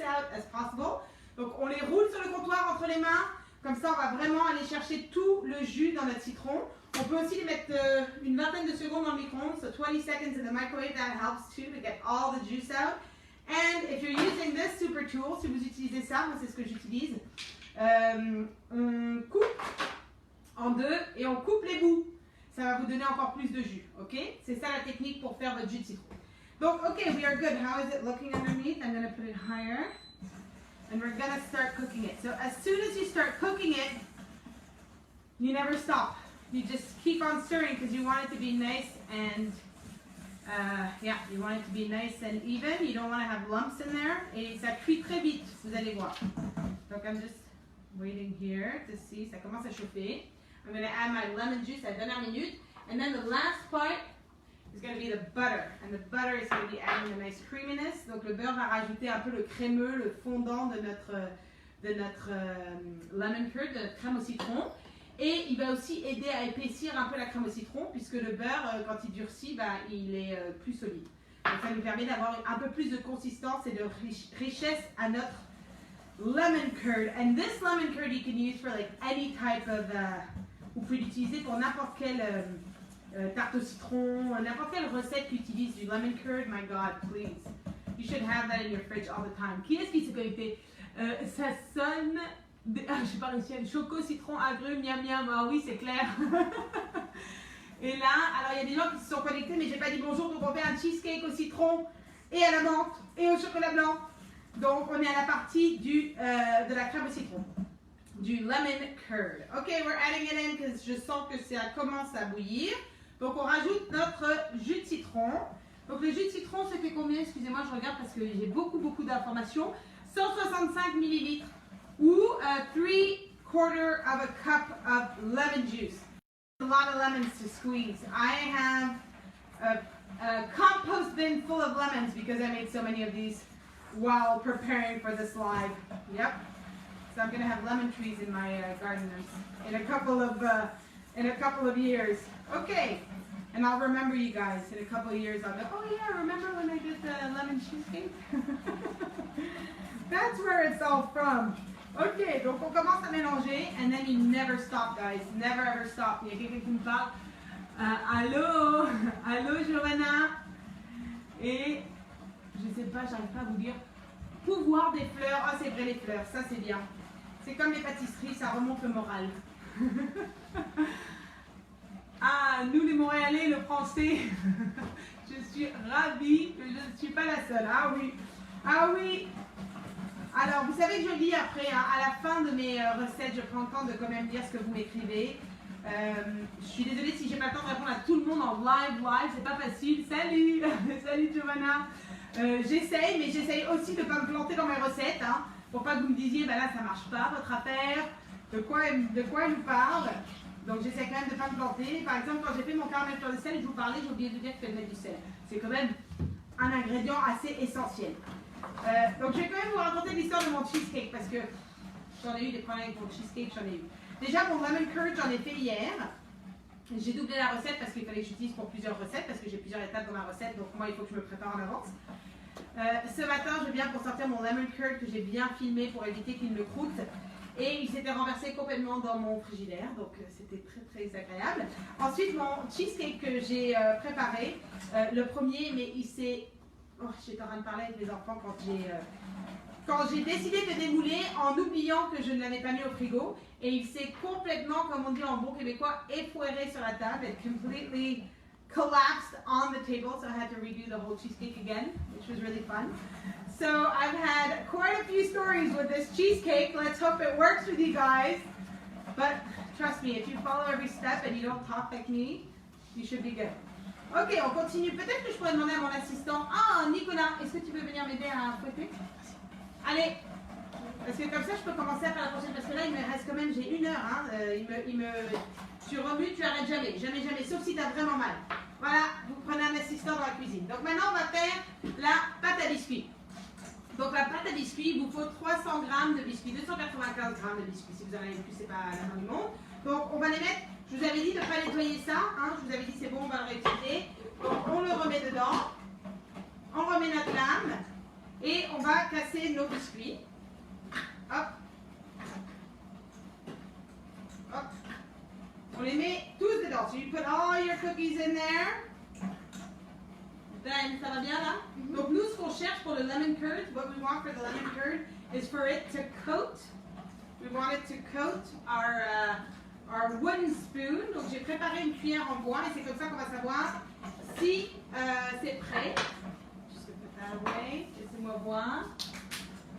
out as possible. Donc on les roule sur le comptoir entre les mains, comme ça on va vraiment aller chercher tout le jus dans notre citron. On peut aussi les mettre une vingtaine de secondes dans le micro-ondes, so 20 seconds in the microwave, that helps too to get all the juice out. And if you're using this super tool, si vous utilisez ça, moi c'est ce que j'utilise, on coupe en deux et on coupe les bouts. Ça va vous donner encore plus de jus, ok? C'est ça la technique pour faire votre jus de citron. Donc, ok, we are good. How is it looking underneath? I'm going to put it higher. And we're going to start cooking it. So as soon as you start cooking it, you never stop. You just keep on stirring because you want it to be nice and, yeah, you want it to be nice and even. You don't want to have lumps in there. Et ça cuit très vite, vous allez voir. Donc, I'm just waiting here to see. Ça commence à chauffer. I'm going to add my lemon juice à la dernière minute. And then the last part is going to be the butter. And the butter is going to be adding a nice creaminess. Donc le beurre va rajouter un peu le crémeux, le fondant de notre lemon curd, de notre crème au citron. Et il va aussi aider à épaissir un peu la crème au citron, puisque le beurre, quand il durcit, bah, il est plus solide. Donc ça nous permet d'avoir un peu plus de consistance et de richesse à notre lemon curd. And this lemon curd you can use for like any type of... vous pouvez l'utiliser pour n'importe quelle tarte au citron, n'importe quelle recette qui utilise du lemon curd. My God, please. You should have that in your fridge all the time. Qui est-ce qui s'est connecté? Ça sonne... j'ai pas réussi à le choco, citron, agrumes, miam miam. Ah oui, c'est clair. Et là, alors il y a des gens qui se sont connectés, mais j'ai pas dit bonjour. Donc on fait un cheesecake au citron et à la menthe et au chocolat blanc. Donc on est à la partie de la crème au citron. Du lemon curd. Ok, we're adding it in because je sens que ça commence à bouillir. Donc on rajoute notre jus de citron. Donc le jus de citron, ça fait combien? Excusez-moi, je regarde parce que j'ai beaucoup d'informations. 165 millilitres ou 3/4 of a cup of lemon juice. A lot of lemons to squeeze. I have a compost bin full of lemons because I made so many of these while preparing for this live. Yep. So I'm going to have lemon trees in my garden in a couple of years. Okay, and I'll remember you guys in a couple of years. I'll go, oh yeah, remember when I did the lemon cheesecake? That's where it's all from. Ok, donc on commence à mélanger, and then you never stop, guys. Never ever stop. Il y a quelqu'un qui me parle. Allô, allô, Johanna. Et je sais pas, j'arrive pas à vous dire. Pouvoir des fleurs. Ah, c'est vrai, les fleurs, ça c'est bien. C'est comme les pâtisseries, ça remonte le moral. Ah, nous les Montréalais, le français. Je suis ravie que je ne suis pas la seule. Ah oui, ah oui. Alors, vous savez que je lis après, hein, à la fin de mes recettes, je prends le temps de quand même lire ce que vous m'écrivez. Je suis désolée si j'ai pas le temps de répondre à tout le monde en live, c'est pas facile. Salut, salut Giovanna. J'essaye, mais j'essaye aussi de ne pas me planter dans mes recettes, hein, pour pas que vous me disiez, bah là ça marche pas votre affaire, de quoi je vous parle. Donc j'essaie quand même de ne pas me planter. Par exemple, quand j'ai fait mon caramel fleur de sel, je vous parlais, j'ai oublié de dire qu'il fallait mettre du sel. C'est quand même un ingrédient assez essentiel. Donc je vais quand même vous raconter l'histoire de mon cheesecake parce que j'en ai eu des problèmes avec mon cheesecake, j'en ai eu. Déjà mon lemon curd, j'en ai fait hier. J'ai doublé la recette parce qu'il fallait que j'utilise pour plusieurs recettes parce que j'ai plusieurs étapes dans ma recette, donc moi il faut que je me prépare en avance. Ce matin, je viens pour sortir mon lemon curd que j'ai bien filmé pour éviter qu'il me croûte. Et il s'était renversé complètement dans mon frigidaire, donc c'était très agréable. Ensuite, mon cheesecake que j'ai préparé, le premier, mais il s'est... Oh, j'étais en train de parler avec mes enfants quand j'ai décidé de démouler en oubliant que je ne l'avais pas mis au frigo. Et il s'est complètement, comme on dit en bon québécois, effoiré sur la table. It completely collapsed on the table, so I had to redo the whole cheesecake again, which was really fun. So I've had quite a few stories with this cheesecake. Let's hope it works with you guys. But trust me, if you follow every step and you don't talk like me, you should be good. Ok, on continue. Peut-être que je pourrais demander à mon assistant. Ah, Nicolas, est-ce que tu peux venir m'aider à fouetter? Allez, parce que comme ça, je peux commencer à faire la prochaine. Parce que là, il me reste quand même, j'ai 1 heure. Hein. Tu remues, tu arrêtes jamais. Jamais, jamais. Sauf si tu as vraiment mal. Voilà, vous prenez un assistant dans la cuisine. Donc maintenant, on va faire la pâte à biscuits. Donc la pâte à biscuits, il vous faut 300 g de biscuits, 295 g de biscuits. Si vous en avez plus, c'est pas la fin du monde. Donc on va les mettre, je vous avais dit de ne pas nettoyer ça. Hein. Je vous avais dit c'est bon, on va le réutiliser. Donc on le remet dedans. On remet notre lame. Et on va casser nos biscuits. Hop. Hop. On les met tous dedans. So you put all your cookies in there. Ben, ça va bien là? Donc nous, ce qu'on cherche pour le lemon curd, what we want for the lemon curd is for it to coat. We want it to coat our wooden spoon. Donc j'ai préparé une cuillère en bois et c'est comme ça qu'on va savoir si c'est prêt. Just put that away. Laissez-moi voir.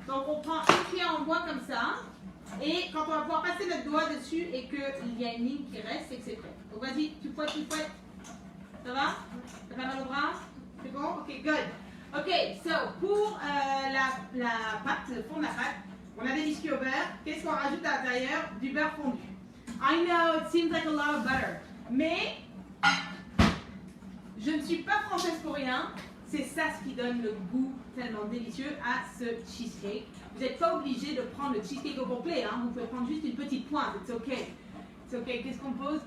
Donc on prend une cuillère en bois comme ça. Et quand on va pouvoir passer notre doigt dessus et qu'il y a une ligne qui reste, c'est que c'est prêt. Donc vas-y, tu fouettes, tu fouettes. Ça va? T'as pas mal au bras? C'est bon? Ok, good. Ok, so pour la pâte, le fond de la pâte, on a des biscuits au beurre. Qu'est-ce qu'on rajoute à l'intérieur? Du beurre fondu. I know, it seems like a lot of butter. Mais je ne suis pas française pour rien. C'est ça ce qui donne le goût tellement délicieux à ce cheesecake. Vous n'êtes pas obligé de prendre le cheesecake au complet. Hein. Vous pouvez prendre juste une petite pointe. It's okay. It's okay. Qu'est-ce qu'on pose?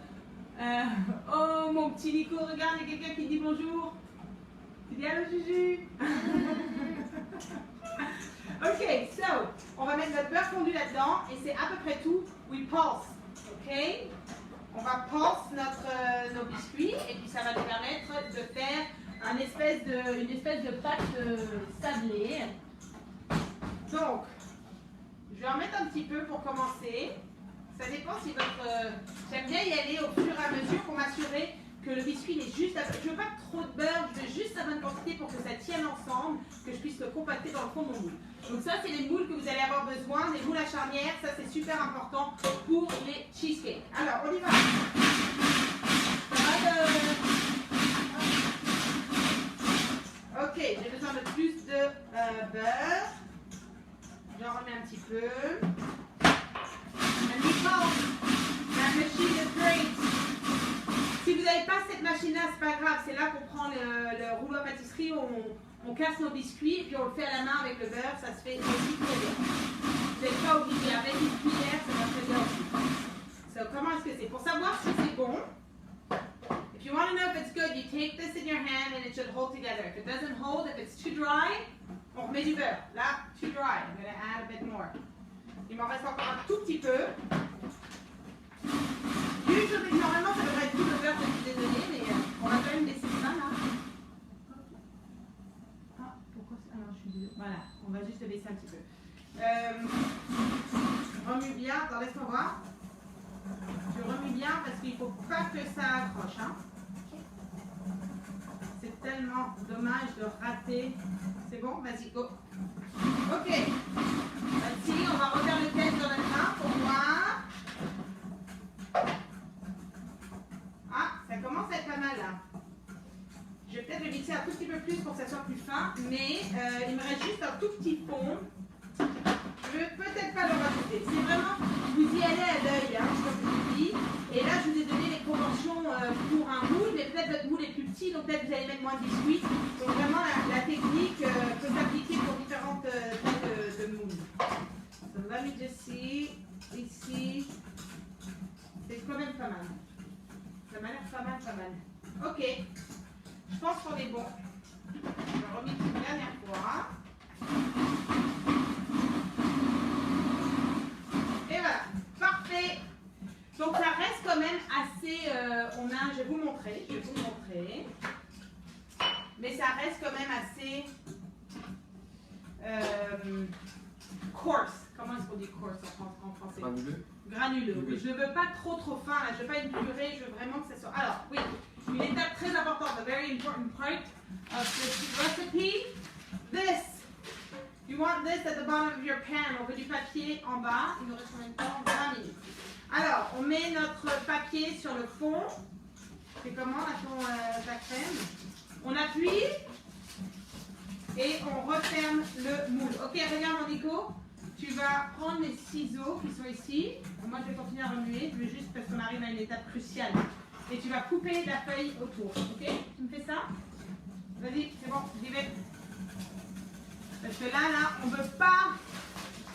Oh, mon petit Nico, regarde, il y a quelqu'un qui dit bonjour. Tu dis allô, Juju? Ok, so, on va mettre notre beurre fondu là-dedans et c'est à peu près tout. We pulse, ok? On va pulse nos biscuits et puis ça va nous permettre de faire une espèce de pâte sablée. Donc, je vais en mettre un petit peu pour commencer. Ça dépend si votre... J'aime bien y aller au fur et à mesure pour m'assurer que le biscuit est juste... Je veux pas trop de beurre, je veux juste la bonne quantité pour que ça tienne ensemble, que je puisse le compacter dans le fond de mon moule. Donc ça, c'est les moules que vous allez avoir besoin, les moules à charnière, ça c'est super important pour les cheesecakes. Alors, on y va. Ok, j'ai besoin de plus de beurre. J'en remets un petit peu. And we pulse. That machine is great. Si vous n'avez pas cette machine-là, c'est pas grave. C'est là qu'on prend le rouleau à pâtisserie, on casse nos biscuits et puis on le fait à la main avec le beurre. Ça se fait aussi très bien. Vous n'êtes pas obligé. Avec une cuillère, ça va très bien aussi. So, comment est-ce que c'est? Pour savoir si c'est bon, if you want to know if it's good, you take this in your hand and it should hold together. If it doesn't hold, if it's too dry, on remet du beurre. Là, too dry. I'm going to add a bit more. Il m'en reste encore un tout petit peu. Normalement, ça devrait être tout le beurre que je vous ai donné, mais on va quand même laisser ça là. Ah, pourquoi ça? Ah non, je suis désolée. Voilà, on va juste le laisser un petit peu. Remue bien. Attends, laisse-moi voir. Je remue bien parce qu'il ne faut pas que ça accroche. Hein. C'est tellement dommage de rater. C'est bon? Vas-y, go. Ok. Vas-y, on va refaire le test dans notre main pour voir. Ah, ça commence à être pas mal là. Je vais peut-être le mixer un tout petit peu plus pour que ça soit plus fin, mais il me reste juste un tout petit fond. Je ne vais peut-être pas le rajouter. C'est vraiment, vous y allez à l'œil, hein, comme je vous dis. Et là, je vous ai donné les proportions pour un moule, mais peut-être votre moule est plus petit, donc peut-être vous allez mettre moins de biscuits. Donc vraiment, la technique peut s'appliquer pour différentes tailles de moules. So let me just see. Ici, c'est quand même pas mal. Ça m'a l'air pas mal. Ok, je pense qu'on est bon. Je vais remettre une dernière fois. Et voilà, parfait. Donc ça reste quand même assez, je vais vous montrer, mais ça reste quand même assez coarse. Comment est-ce qu'on dit coarse en français? Granuleux. Granuleux. Oui, je ne veux pas trop fin, là. Je ne veux pas une purée, je veux vraiment que ça soit... Alors, oui, une étape très importante, a very important part of this recipe. This. You want this at the bottom of your pan. On veut du papier en bas. Il nous reste combien de temps? 20 minutes. Alors, on met notre papier sur le fond. C'est comment, là, ta crème? On appuie. et on referme le moule. Ok, regarde mon Nico. Tu vas prendre les ciseaux qui sont ici. Moi, je vais continuer à remuer. Je veux juste parce qu'on arrive à une étape cruciale. Et tu vas couper la feuille autour. Ok? Tu me fais ça? Vas-y, c'est bon, j'y vais. Parce que là, on ne veut pas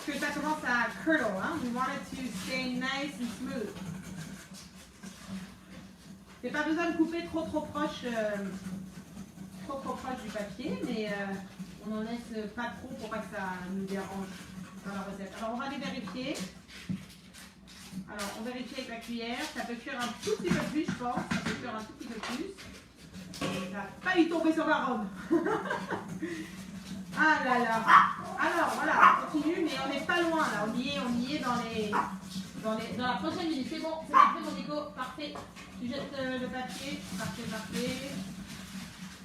que ça commence à curdle. Hein? We want it to stay nice and smooth. C'est pas besoin de couper trop proche du papier, mais on n'en laisse pas trop pour pas que ça nous dérange dans la recette. Alors on va les vérifier. Alors on vérifie avec la cuillère. Ça peut cuire un tout petit peu plus, je pense. Ça peut cuire un tout petit peu plus. Ça n'a pas eu tombé sur ma robe. Ah là là. Alors voilà, on continue, mais on n'est pas loin là. On y est dans la prochaine minute. C'est bon, c'est parfait mon Nico. Parfait. Tu jettes le papier. Parfait.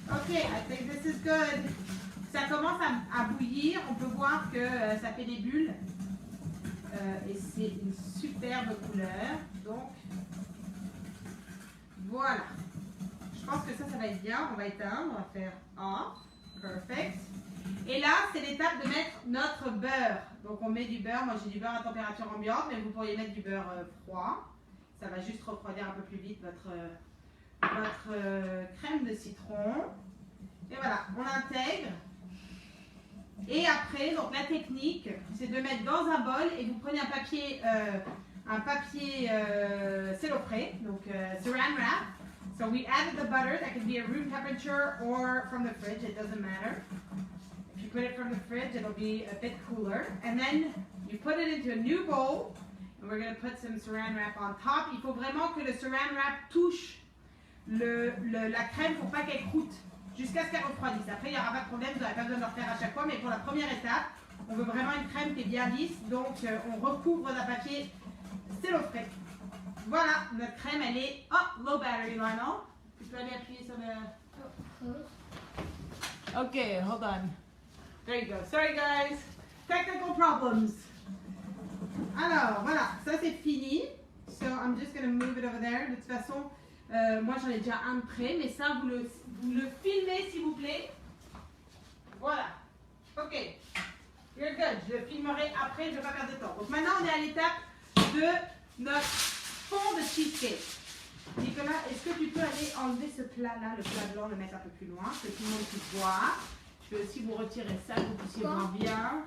Ok, I think this is good. Ça commence à bouillir. On peut voir que ça fait des bulles. Et c'est une superbe couleur. Donc, voilà. Je pense que ça va être bien. On va éteindre. On va faire off. Perfect. Et là, c'est l'étape de mettre notre beurre. Donc, on met du beurre. Moi, j'ai du beurre à température ambiante, mais vous pourriez mettre du beurre froid. Ça va juste refroidir un peu plus vite votre crème de citron. Et voilà, on l'intègre. Et après, donc la technique, c'est de mettre dans un bol et vous prenez un papier cellophane, donc saran wrap. So we added the butter. That can be at room temperature or from the fridge. It doesn't matter. If you put it from the fridge, it'll be a bit cooler. And then you put it into a new bowl. And we're going to put some saran wrap on top. Il faut vraiment que le saran wrap touche la crème pour pas qu'elle croûte jusqu'à ce qu'elle refroidisse. Après, il n'y aura pas de problème, vous n'aurez pas besoin de le refaire à chaque fois. Mais pour la première étape, on veut vraiment une crème qui est bien lisse. Donc, on recouvre d'un papier cellophane. Voilà, notre crème, elle est low battery, Lionel. Tu peux aller appuyer sur le... Ok, hold on. There you go. Sorry, guys. Technical problems. Alors, voilà, ça c'est fini. So, I'm just going to move it over there. De toute façon, moi j'en ai déjà un de prêt, mais ça, vous le filmez s'il vous plaît. Voilà. Ok. You're good. Je le filmerai après, je ne vais pas perdre de temps. Donc maintenant, on est à l'étape de notre fond de cheesecake. Nicolas, est-ce que tu peux aller enlever ce plat-là, le plat blanc, le mettre un peu plus loin, que tout le monde puisse voir. Je vais aussi vous retirer ça, que vous puissiez voir bien.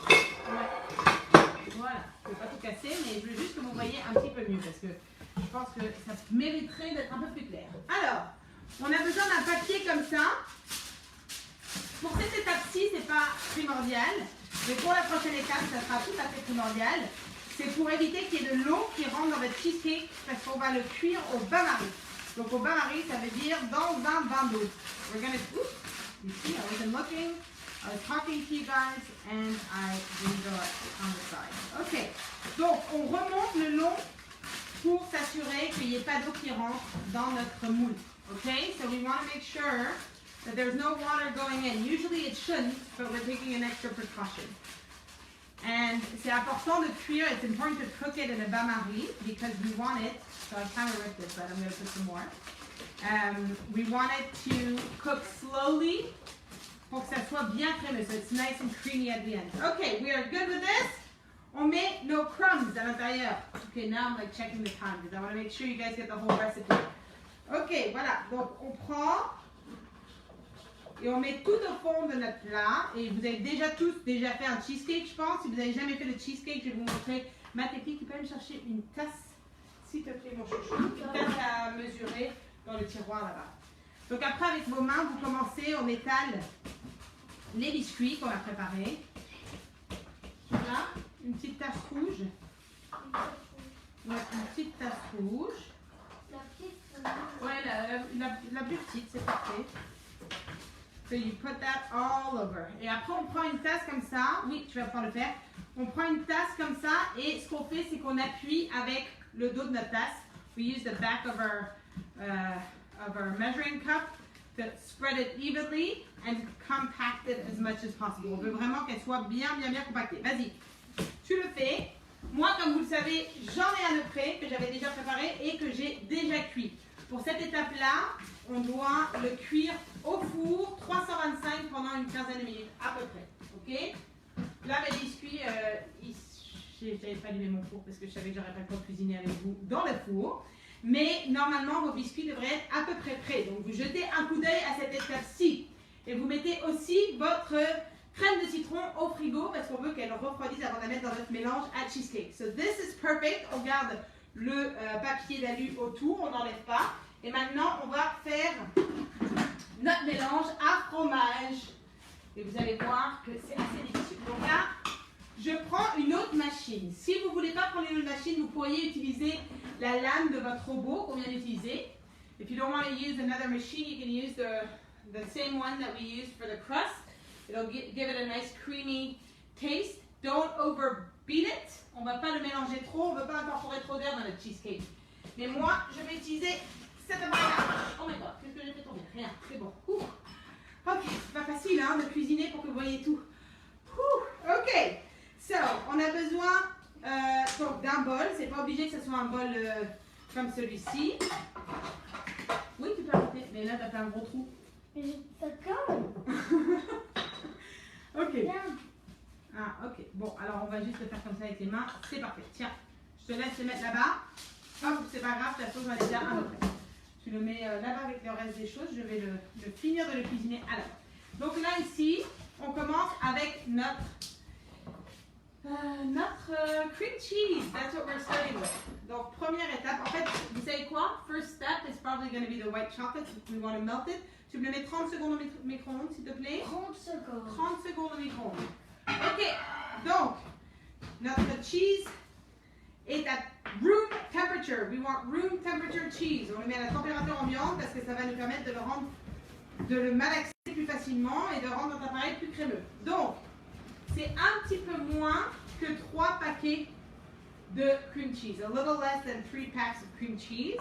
Ouais. Voilà, je ne vais pas tout casser, mais je veux juste que vous voyez un petit peu mieux parce que je pense que ça mériterait d'être un peu plus clair. Alors, on a besoin d'un papier comme ça. Pour cette étape-ci, ce n'est pas primordial, mais pour la prochaine étape, ça sera tout à fait primordial. C'est pour éviter qu'il y ait de l'eau qui rentre dans votre cheesecake parce qu'on va le cuire au bain-marie. Donc au bain-marie, ça veut dire dans un bain d'eau. We're gonna, you see, I wasn't looking. I was talking to you guys and I didn't go on the side. Ok, donc on remonte le long pour s'assurer qu'il n'y ait pas d'eau qui rentre dans notre moule. Ok, so we want to make sure that there's no water going in. Usually it shouldn't, but we're taking an extra precaution. And c'est important de cuire. It's important to cook it in a bain-marie because we want it. So I kind of ripped it, but I'm going to put some more. We want it to cook slowly pour que ça soit bien crémeux. So it's nice and creamy at the end. Okay, we are good with this. On met nos crumbs à l'intérieur. Okay, now I'm like checking the time because I want to make sure you guys get the whole recipe. Ok, voilà. Donc on prend et on met tout au fond de notre plat. Et vous avez tous fait un cheesecake, je pense. Si vous n'avez jamais fait le cheesecake, je vais vous montrer ma technique. Tu peux me chercher une tasse, s'il te plaît, mon chouchou. Une tasse à mesurer dans le tiroir là-bas. Donc après, avec vos mains, vous commencez, on étale les biscuits qu'on a préparés. Là, une petite tasse rouge. Ouais, une petite tasse rouge. La petite. Ouais, la plus petite, c'est parfait. So you put that all over. Et après, on prend une tasse comme ça. Oui, tu vas pouvoir le faire. On prend une tasse comme ça et ce qu'on fait, c'est qu'on appuie avec le dos de notre tasse. We use the back of our measuring cup to spread it evenly and compact it as much as possible. On veut vraiment qu'elle soit bien compactée. Vas-y, tu le fais. Moi, comme vous le savez, j'en ai un de prêt que j'avais déjà préparé et que j'ai déjà cuit. Pour cette étape-là, on doit le cuire au four 325 pendant une quinzaine de minutes à peu près. Ok? Là, mes biscuits, j'avais pas allumé mon four parce que je savais que j'aurais pas le temps de cuisiner avec vous dans le four. Mais normalement, vos biscuits devraient être à peu près prêts. Donc, vous jetez un coup d'œil à cette étape-ci. Et vous mettez aussi votre crème de citron au frigo parce qu'on veut qu'elle refroidisse avant de la mettre dans notre mélange à cheesecake. So, this is perfect. On garde le papier d'alu autour, on n'enlève pas. Et maintenant, on va faire notre mélange à fromage. Et vous allez voir que c'est assez difficile. Donc là, je prends une autre machine. Si vous ne voulez pas prendre une autre machine, vous pourriez utiliser la lame de votre robot qu'on vient d'utiliser. If you don't want to use another machine, you can use the same one that we used for the crust. It'll give it a nice creamy taste. Don't overbeat it. On ne va pas le mélanger trop, on ne veut pas incorporer trop d'air dans notre cheesecake. Mais moi, je vais utiliser cette appareil-là. Oh my god, qu'est-ce que j'ai fait tomber? Rien, c'est bon. Ouh. Ok, c'est pas facile hein, de cuisiner pour que vous voyez tout. Ouh. Ok, so, on a besoin donc d'un bol. C'est pas obligé que ce soit un bol comme celui-ci. Oui, tu peux arrêter, mais là, tu as fait un gros trou. Mais ça colle. Ok. Bien. Ah, ok. Bon, alors on va juste le faire comme ça avec les mains. C'est parfait. Tiens, je te laisse le mettre là-bas. Hop, c'est pas grave, de toute façon, j'en ai déjà un peu près. Tu le mets là-bas avec le reste des choses. Je vais le finir de le cuisiner à la fin. Donc là, ici, on commence avec notre cream cheese. That's what we're starting with. Donc, première étape. En fait, vous savez quoi? First step is probably going to be the white chocolate. We want to melt it. Tu me le mets 30 secondes au micro-ondes, s'il te plaît. 30 secondes. 30 secondes au micro-ondes. Ok, donc, notre cheese est à room temperature. We want room temperature cheese. On le met à la température ambiante parce que ça va nous permettre de le malaxer plus facilement et de rendre notre appareil plus crémeux. Donc, c'est un petit peu moins que 3 paquets de cream cheese. A little less than 3 packs of cream cheese.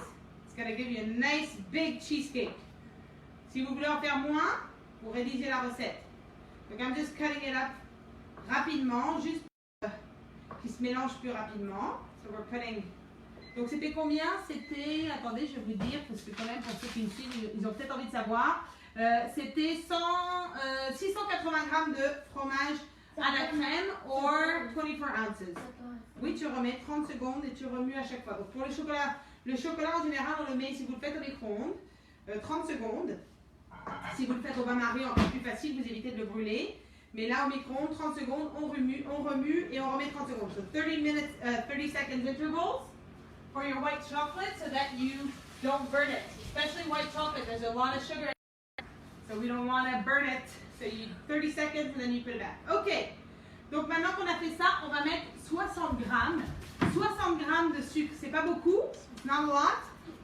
It's going to give you a nice big cheesecake. Si vous voulez en faire moins, vous rédigez la recette. Donc, I'm just cutting it up rapidement, juste pour qu'il se mélange plus rapidement. So we're cutting. Donc, c'était combien? C'était, attendez, je vais vous dire, parce que quand même, pour ceux qui me suivent, ils ont peut-être envie de savoir. C'était 680 grammes de fromage à la crème or 24 ounces. Oui, tu remets 30 secondes et tu remues à chaque fois. Donc, pour le chocolat en général, on le met, si vous le faites au micro-ondes, 30 secondes. Si vous le faites au bain-marie, encore plus facile, vous évitez de le brûler. Mais là, au micro-ondes, 30 secondes, on remue et on remet 30 secondes. So 30 seconds intervals for your white chocolate so that you don't burn it. Especially white chocolate, there's a lot of sugar in it. So we don't want to burn it. So you 30 seconds and then you put it back. Ok. Donc maintenant qu'on a fait ça, on va mettre 60 grammes. 60 grammes de sucre, c'est pas beaucoup. It's not a lot.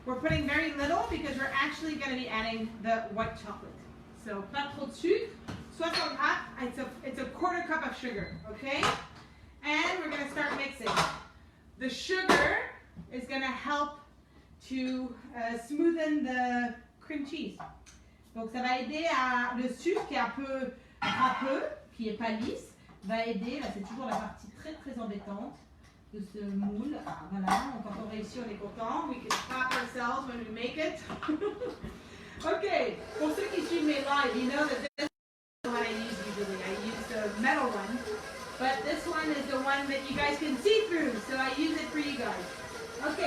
We're putting very little because we're actually going to be adding the white chocolate. So, pas trop de sucre. 60 grammes, it's a quarter cup of sugar, okay? And we're going to start mixing. The sugar is going to help to smoothen the cream cheese. Donc, ça va aider le sucre qui est un peu râpeux, qui est pas lisse, va aider. Là, c'est toujours la partie très très embêtante de ce moule. Ah, voilà, donc quand on réussit, on est content. We can clap ourselves when we make it. Ok, pour ceux qui suivent mes lives, you know that this is the one I use usually. I use the metal one, but this one is the one that you guys can see through, so I use it for you guys. Ok,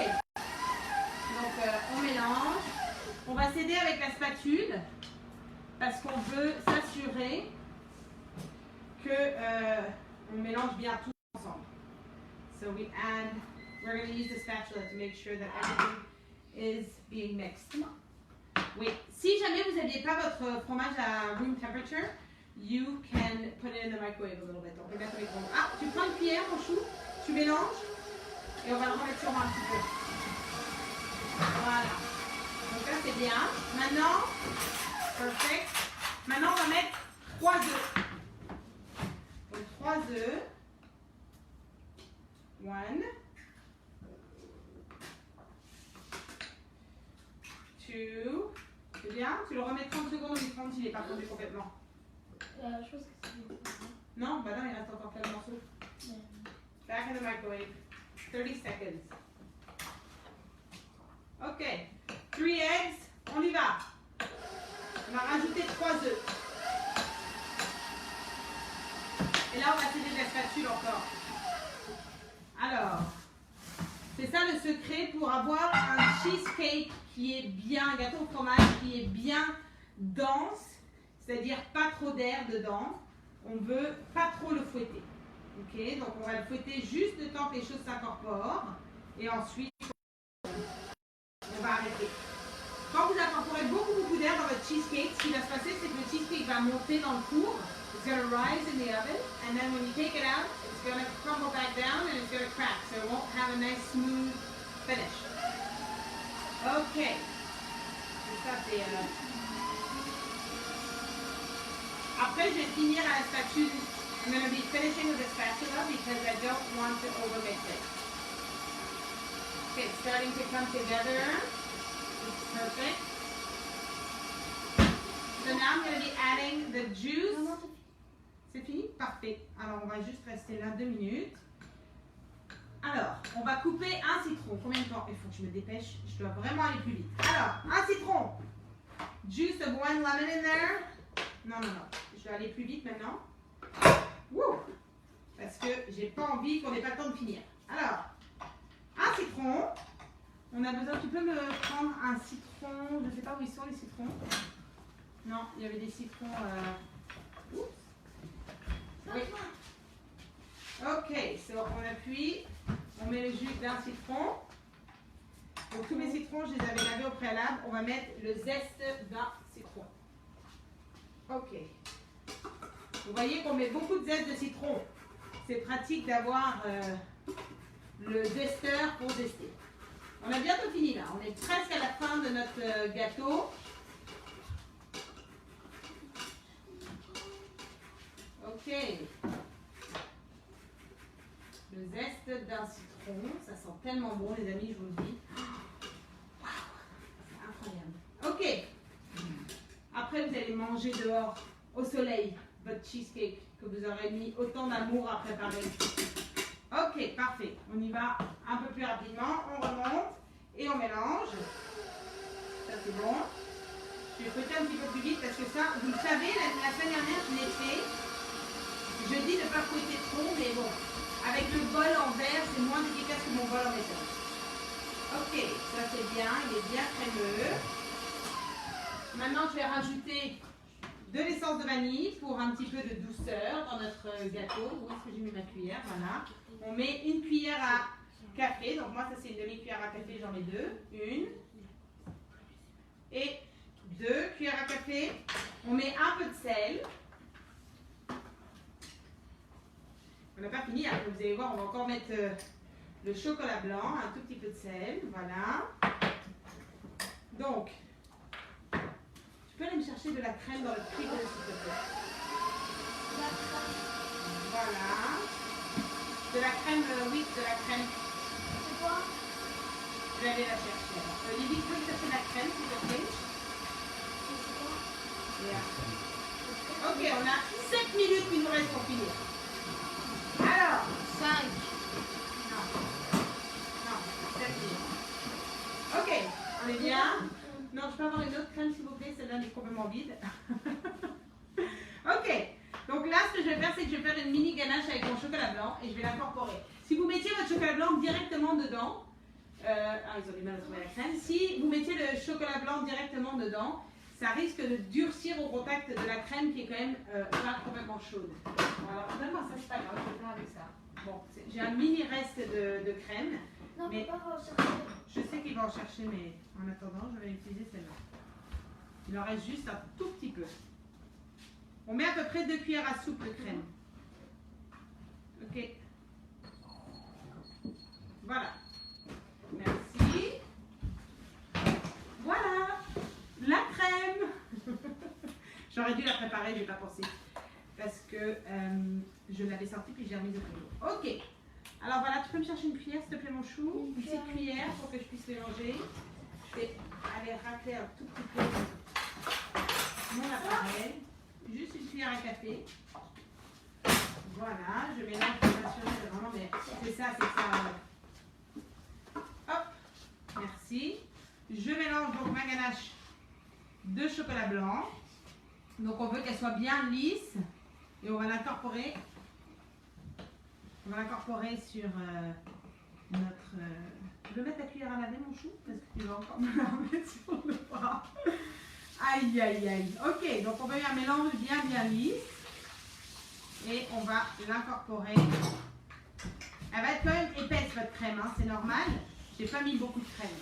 donc on mélange. On va s'aider avec la spatule parce qu'on veut s'assurer que on mélange bien tout ensemble. So we're going to use the spatula to make sure that everything is being mixed. Oui, si jamais vous n'aviez pas votre fromage à room temperature, you can put it in the microwave a little bit. Donc, ah, tu prends une cuillère, mon chou, tu mélanges et on va le remettre sur moi un petit peu. Voilà. Donc là, c'est bien. Maintenant, perfect. Maintenant, on va mettre 3 œufs. Donc, 3 œufs. 1. 2. C'est bien. Tu le remets 30 secondes au micro-ondes s'il n'est pas fondu complètement. Je pense que c'est... Non, bah non, il reste encore plein de morceaux. Back in the microwave. 30 seconds. Ok. 3 eggs. On y va. On va rajouter 3 œufs. Et là, on va tirer de la spatule encore. Alors, c'est ça le secret pour avoir un cheesecake qui est bien, un gâteau au fromage qui est bien dense, c'est-à-dire pas trop d'air dedans. On veut pas trop le fouetter. Ok, donc on va le fouetter juste le temps que les choses s'incorporent. Et ensuite, on va arrêter. Quand vous incorporez beaucoup d'air dans votre cheesecake, ce qui va se passer, c'est que le cheesecake va monter dans le four. It's going to rise in the oven. And then when you take it out, it's going to crumble back down and it's going to crack. So it won't have a nice smooth finish. Ok. Ça, c'est... Après, je vais finir à la spatule. I'm going to be finishing with the spatula because I don't want to overmix it. Okay, it's starting to come together. It's perfect. So now I'm going to be adding the juice. C'est fini? Parfait. Alors, on va juste rester là 2 minutes. Alors, on va couper un citron. Combien de temps? Il faut que je me dépêche. Je dois vraiment aller plus vite. Alors, un citron. Juice of 1 lemon in there. Non. Je dois aller plus vite maintenant. Wouh! Parce que j'ai pas envie qu'on n'ait pas le temps de finir. Alors, un citron. On a besoin, tu peux me prendre un citron, je ne sais pas où ils sont les citrons. Non, il y avait des citrons. Oups. Oui. Ok, so on appuie, on met le jus d'un citron. Donc tous mes citrons, je les avais lavés au préalable. On va mettre le zeste d'un citron. Ok. Vous voyez qu'on met beaucoup de zeste de citron. C'est pratique d'avoir le zesteur pour zester. On a bientôt fini là. On est presque à la fin de notre gâteau. Ok. Le zeste d'un citron. Ça sent tellement bon les amis, je vous le dis. C'est incroyable. Ok. Après vous allez manger dehors, au soleil, votre cheesecake que vous aurez mis autant d'amour à préparer. Ok, parfait. On y va un peu plus rapidement. On remonte et on mélange. Ça c'est bon. Je vais fouetter un petit peu plus vite parce que ça, vous le savez, la semaine dernière je l'ai fait. Je dis de ne pas fouetter trop, mais bon, avec le bol en verre, c'est moins efficace que mon bol en métal. Ok, ça c'est bien, il est bien crémeux. Maintenant, je vais rajouter de l'essence de vanille pour un petit peu de douceur dans notre gâteau. Où est-ce que j'ai mis ma cuillère? Voilà. On met une cuillère à café. Donc moi, ça c'est une demi-cuillère à café, j'en mets 2. Une. Et 2 cuillères à café. On met un peu de sel. On n'a pas fini, hein. Vous allez voir, on va encore mettre le chocolat blanc, un tout petit peu de sel. Voilà. Donc, tu peux aller me chercher de la crème dans le frigo, s'il te plaît. Voilà. De la crème, oui, de la crème. C'est quoi? Je vais aller la chercher. Lily, tu peux me chercher de la crème, s'il te plaît? Yeah. Ok, on a 7 minutes qu'il nous reste pour finir. Alors, 5. Non, 7 minutes. Ok, on est bien. Non, je peux avoir une autre crème, s'il vous plaît. Celle-là est complètement vide. Ok. Donc là, ce que je vais faire, c'est que je vais faire une mini ganache avec mon chocolat blanc et je vais l'incorporer. Si vous mettiez votre chocolat blanc directement dedans, ils ont du mal à trouver la crème. Si vous mettiez le chocolat blanc directement dedans, ça risque de durcir au contact de la crème qui est quand même pas complètement chaude. Alors, donne-moi ça, c'est pas grave, je vais faire avec ça. Bon, j'ai un mini reste de crème. Non, mais papa va en chercher. je sais qu'il va en chercher, mais en attendant, je vais utiliser celle-là. Il en reste juste un tout petit peu. On met à peu près 2 cuillères à soupe de crème. Ok. Voilà. Merci. Voilà. La crème. J'aurais dû la préparer, je n'ai pas pensé. Parce que je l'avais sortie puis j'ai remise au frigo. Ok. Alors voilà, tu peux me chercher une cuillère, s'il te plaît, mon chou? Une petite cuillère pour que je puisse mélanger. Je vais aller racler un tout petit peu mon appareil. Juste une cuillère à café. Voilà, je mélange pour m'assurer que vraiment, mais c'est ça, c'est ça. Hop, merci. Je mélange donc ma ganache de chocolat blanc. Donc on veut qu'elle soit bien lisse et on va l'incorporer. On va l'incorporer sur notre... Tu veux mettre ta cuillère à laver, mon chou? Parce que tu vas encore me la remettre sur le bras. Aïe, aïe, aïe. Ok, donc on veut un mélange bien lisse. Et on va l'incorporer. Elle va être quand même épaisse, votre crème, hein, c'est normal. J'ai pas mis beaucoup de crème.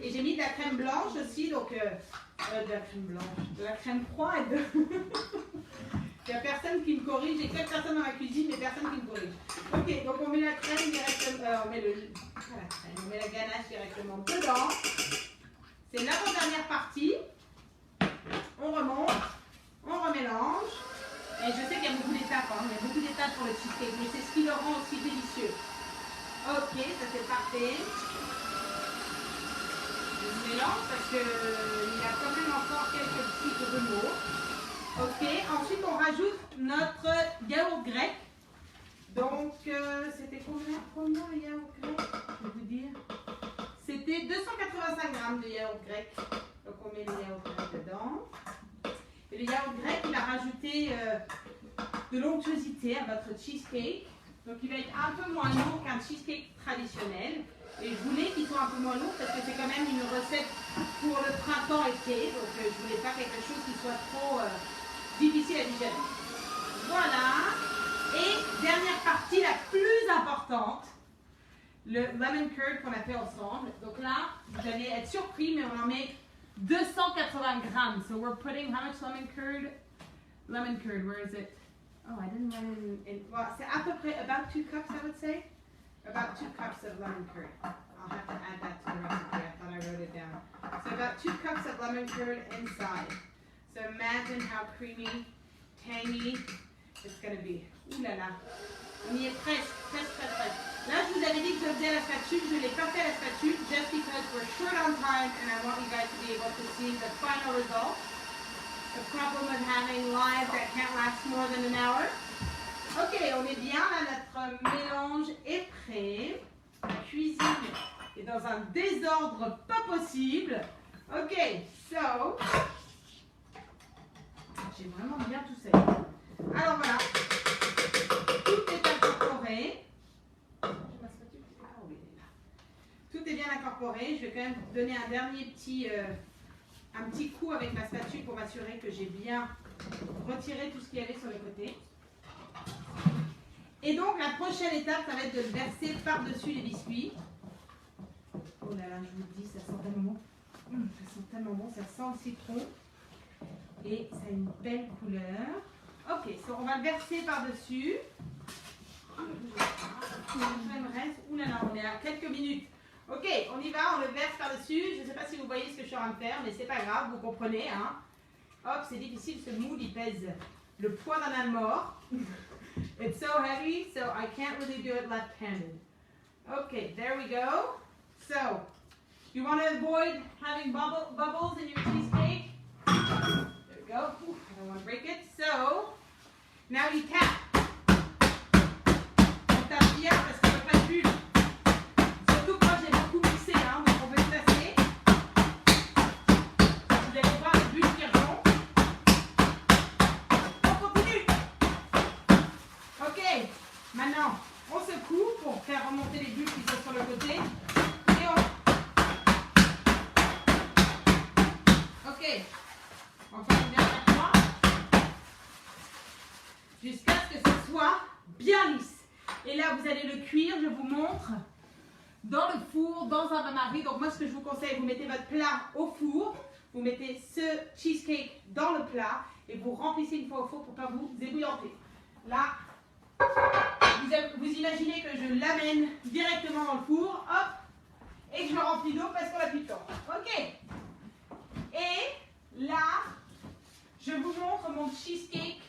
Et j'ai mis de la crème blanche aussi, donc... de la crème blanche, de la crème froide. Il n'y a personne qui me corrige. J'ai 4 personnes dans la cuisine, mais personne qui me corrige. Ok, donc on met la crème directement, on met la ganache directement dedans. C'est l'avant-dernière partie. On remonte, on remélange. Et je sais qu'il y a beaucoup d'étapes, hein. Il y a beaucoup d'étapes pour le cheesecake, mais c'est ce qui le rend aussi délicieux. Ok, ça c'est parfait. Je mélange parce qu'il y a quand même encore quelques petits grumeaux. Ok, ensuite on rajoute notre yaourt grec. Donc c'était combien le yaourt grec? Je vais vous dire. C'était 285 grammes de yaourt grec. Donc on met le yaourt grec dedans. Et le yaourt grec, il a rajouté de l'onctuosité à votre cheesecake. Donc il va être un peu moins lourd qu'un cheesecake traditionnel. Et je voulais qu'il soit un peu moins lourd parce que c'est quand même une recette pour le printemps-été. Donc je voulais pas quelque chose qui soit trop difficile à digérer. Voilà. Et dernière partie, la plus importante, le lemon curd qu'on a fait ensemble. Donc là, vous allez être surpris, mais on en met 280 grammes. So we're putting how much lemon curd? Lemon curd, where is it? Oh, I didn't write it in. Well, c'est à peu près about 2 cups, I would say. About 2 cups of lemon curd. I'll have to add that to the recipe. I thought I wrote it down. So about 2 cups of lemon curd inside. So imagine how creamy, tangy it's going to be. Ouh là là. On y est presque. Là, je vous avais dit que je faisais à la spatule. Je ne l'ai pas fait à la spatule just because we're short on time and I want you guys to be able to see the final result. The problem with having live that can't last more than an hour. Ok, on est bien là, notre mélange est prêt. La cuisine est dans un désordre pas possible. Ok, so... J'ai vraiment bien tout ça. Alors voilà, tout est incorporé. Tout est bien incorporé. Je vais quand même donner un dernier petit coup avec ma spatule pour m'assurer que j'ai bien retiré tout ce qu'il y avait sur les côtés. Et donc la prochaine étape, ça va être de le verser par-dessus les biscuits. Oh là là, je vous le dis, ça sent tellement bon. Ça sent tellement bon, ça sent le citron. Et ça a une belle couleur. Ok, on va le verser par-dessus. Ouh là là, on est à quelques minutes. Ok, on y va, on le verse par-dessus. Je ne sais pas si vous voyez ce que je suis en train de faire, mais c'est pas grave, vous comprenez. Hein. Hop, c'est difficile, ce moule, il pèse le poids d'un âne mort. It's so heavy, so I can't really do it left-handed. Okay, there we go. So, you want to avoid having bubbles in your cheesecake? There we go. Ooh, I don't want to break it. So, now you tap. On tape bien parce qu'on ne veut pas de bulle. Surtout quand j'ai beaucoup mixé, hein, donc on peut se tasser. Vous allez voir les bulles qui remontent. On continue. Ok, maintenant on secoue pour faire remonter les bulles qui sont sur le côté. Et on... Ok, encore une dernière fois. Jusqu'à ce que ce soit bien lisse. Et là, vous allez le cuire, je vous montre, dans le four, dans un bain-marie. Donc moi, ce que je vous conseille, vous mettez votre plat au four, vous mettez ce cheesecake dans le plat et vous remplissez une fois au four pour ne pas vous ébouillanter. Là, vous imaginez que je l'amène directement dans le four, hop, et que je le remplis d'eau parce qu'on n'a plus de temps. Ok. Et là, je vous montre mon cheesecake.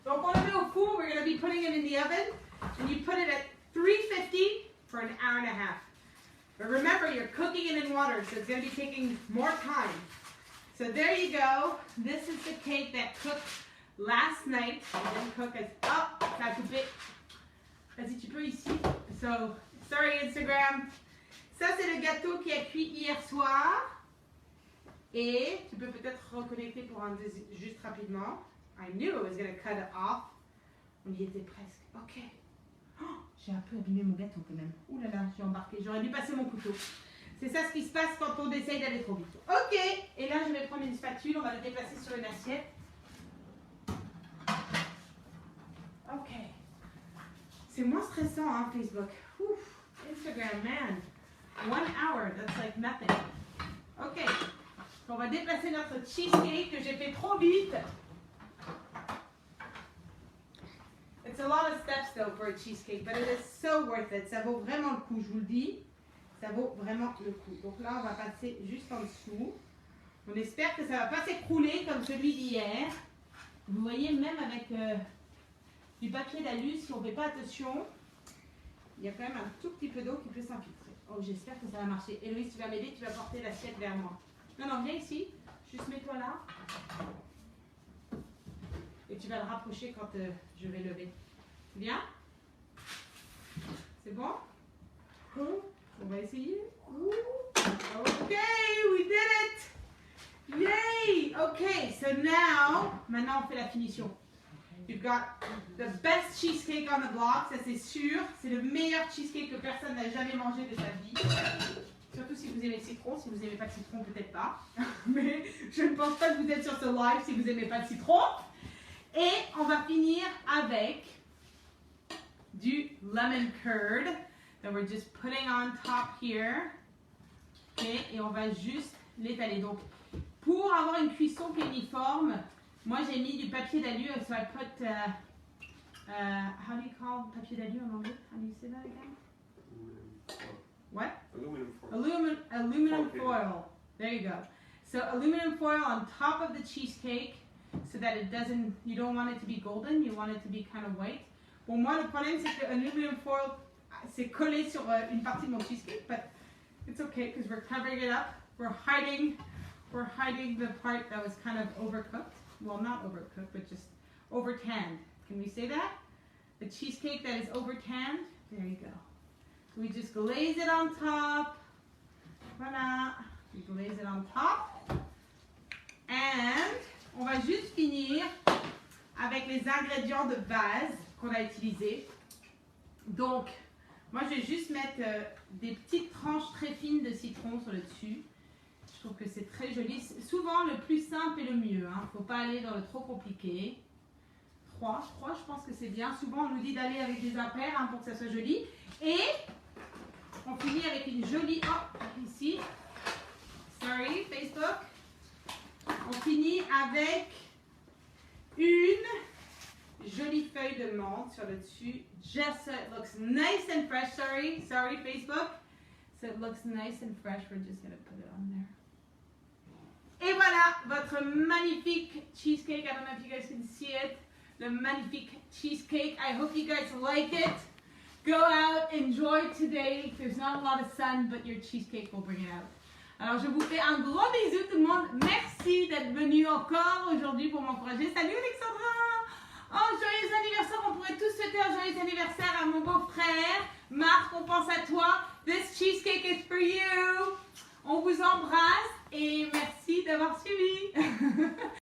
Donc on le met au four, we're going to be putting it in the oven, and you put it at 350 for an hour and a half. But remember, you're cooking it in water, so it's going to be taking more time. So there you go. This is the cake that cooked last night. It didn't cook as up. Ça a coupé. Vas-y, tu peux ici. So, sorry Instagram. Ça, c'est le gâteau qui a cuit hier soir. Et tu peux peut-être reconnecter pour un juste rapidement. I knew I was going to cut it off. On y était presque. Ok. Oh, j'ai un peu abîmé mon gâteau quand même. Ouh là là, j'ai embarqué. J'aurais dû passer mon couteau. C'est ça ce qui se passe quand on essaye d'aller trop vite. Ok. Et là, je vais prendre une spatule. On va le déplacer sur une assiette. Ok. C'est moins stressant, hein, Facebook. Ouf. Instagram, man. 1 hour, that's like nothing. Ok. On va déplacer notre cheesecake que j'ai fait trop vite. It's a lot of steps though for a cheesecake, but it is so worth it. Ça vaut vraiment le coup, je vous le dis. Ça vaut vraiment le coup. Donc là, on va passer juste en dessous. On espère que ça ne va pas s'écrouler comme celui d'hier. Vous voyez, même avec du papier d'alu, si on ne fait pas attention, il y a quand même un tout petit peu d'eau qui peut s'infiltrer. Oh, j'espère que ça va marcher. Héloïse, tu vas m'aider, tu vas porter l'assiette vers moi. Non, non, viens ici. Juste mets-toi là. Et tu vas le rapprocher quand je vais lever. Viens. C'est bon? On va essayer. Ok, we did it! Yay! Ok, so now, maintenant on fait la finition. You've got the best cheesecake on the block, ça c'est sûr. C'est le meilleur cheesecake que personne n'a jamais mangé de sa vie. Surtout si vous aimez le citron. Si vous n'aimez pas le citron, peut-être pas. Mais je ne pense pas que vous êtes sur ce live si vous n'aimez pas le citron. Et on va finir avec du lemon curd that we're just putting on top here. Okay, et on va juste l'étaler. Donc, pour avoir une cuisson qui est uniforme, moi j'ai mis du papier d'alu. So I put, how do you call papier d'alu en anglais? How do you say that again? What? Aluminum foil. Aluminum foil. There you go. So aluminum foil on top of the cheesecake so that it doesn't, you don't want it to be golden, you want it to be kind of white. Bon, moi le problème c'est que aluminum foil c'est collé sur une partie de mon cheesecake, but it's okay because we're covering it up. We're hiding the part that was kind of overcooked. Well, not overcooked, but just over-tanned. Can we say that? The cheesecake that is over-tanned. There you go. So we just glaze it on top. Voilà. We glaze it on top. And on va juste finir avec les ingrédients de base qu'on a utilisés. Donc, moi je vais juste mettre des petites tranches très fines de citron sur le dessus. Je trouve que c'est très joli. Souvent le plus simple est le mieux. Il ne faut pas aller dans le trop compliqué. 3, je pense que c'est bien. Souvent on nous dit d'aller avec des impairs pour que ça soit joli. Et on finit avec une jolie... Oh, ici. Sorry, Facebook. On finit avec une jolie feuille de menthe sur le dessus. Just so it looks nice and fresh. Sorry, Facebook. So it looks nice and fresh. We're just going to put it on there. Et voilà, votre magnifique cheesecake. I don't know if you guys can see it. The magnifique cheesecake. I hope you guys like it. Go out, enjoy today. There's not a lot of sun, but your cheesecake will bring it out. Alors, je vous fais un gros bisou tout le monde. Merci d'être venu encore aujourd'hui pour m'encourager. Salut Alexandra! Oh, joyeux anniversaire. On pourrait tous souhaiter un joyeux anniversaire à mon beau-frère. Marc, on pense à toi. This cheesecake is for you. On vous embrasse et merci d'avoir suivi.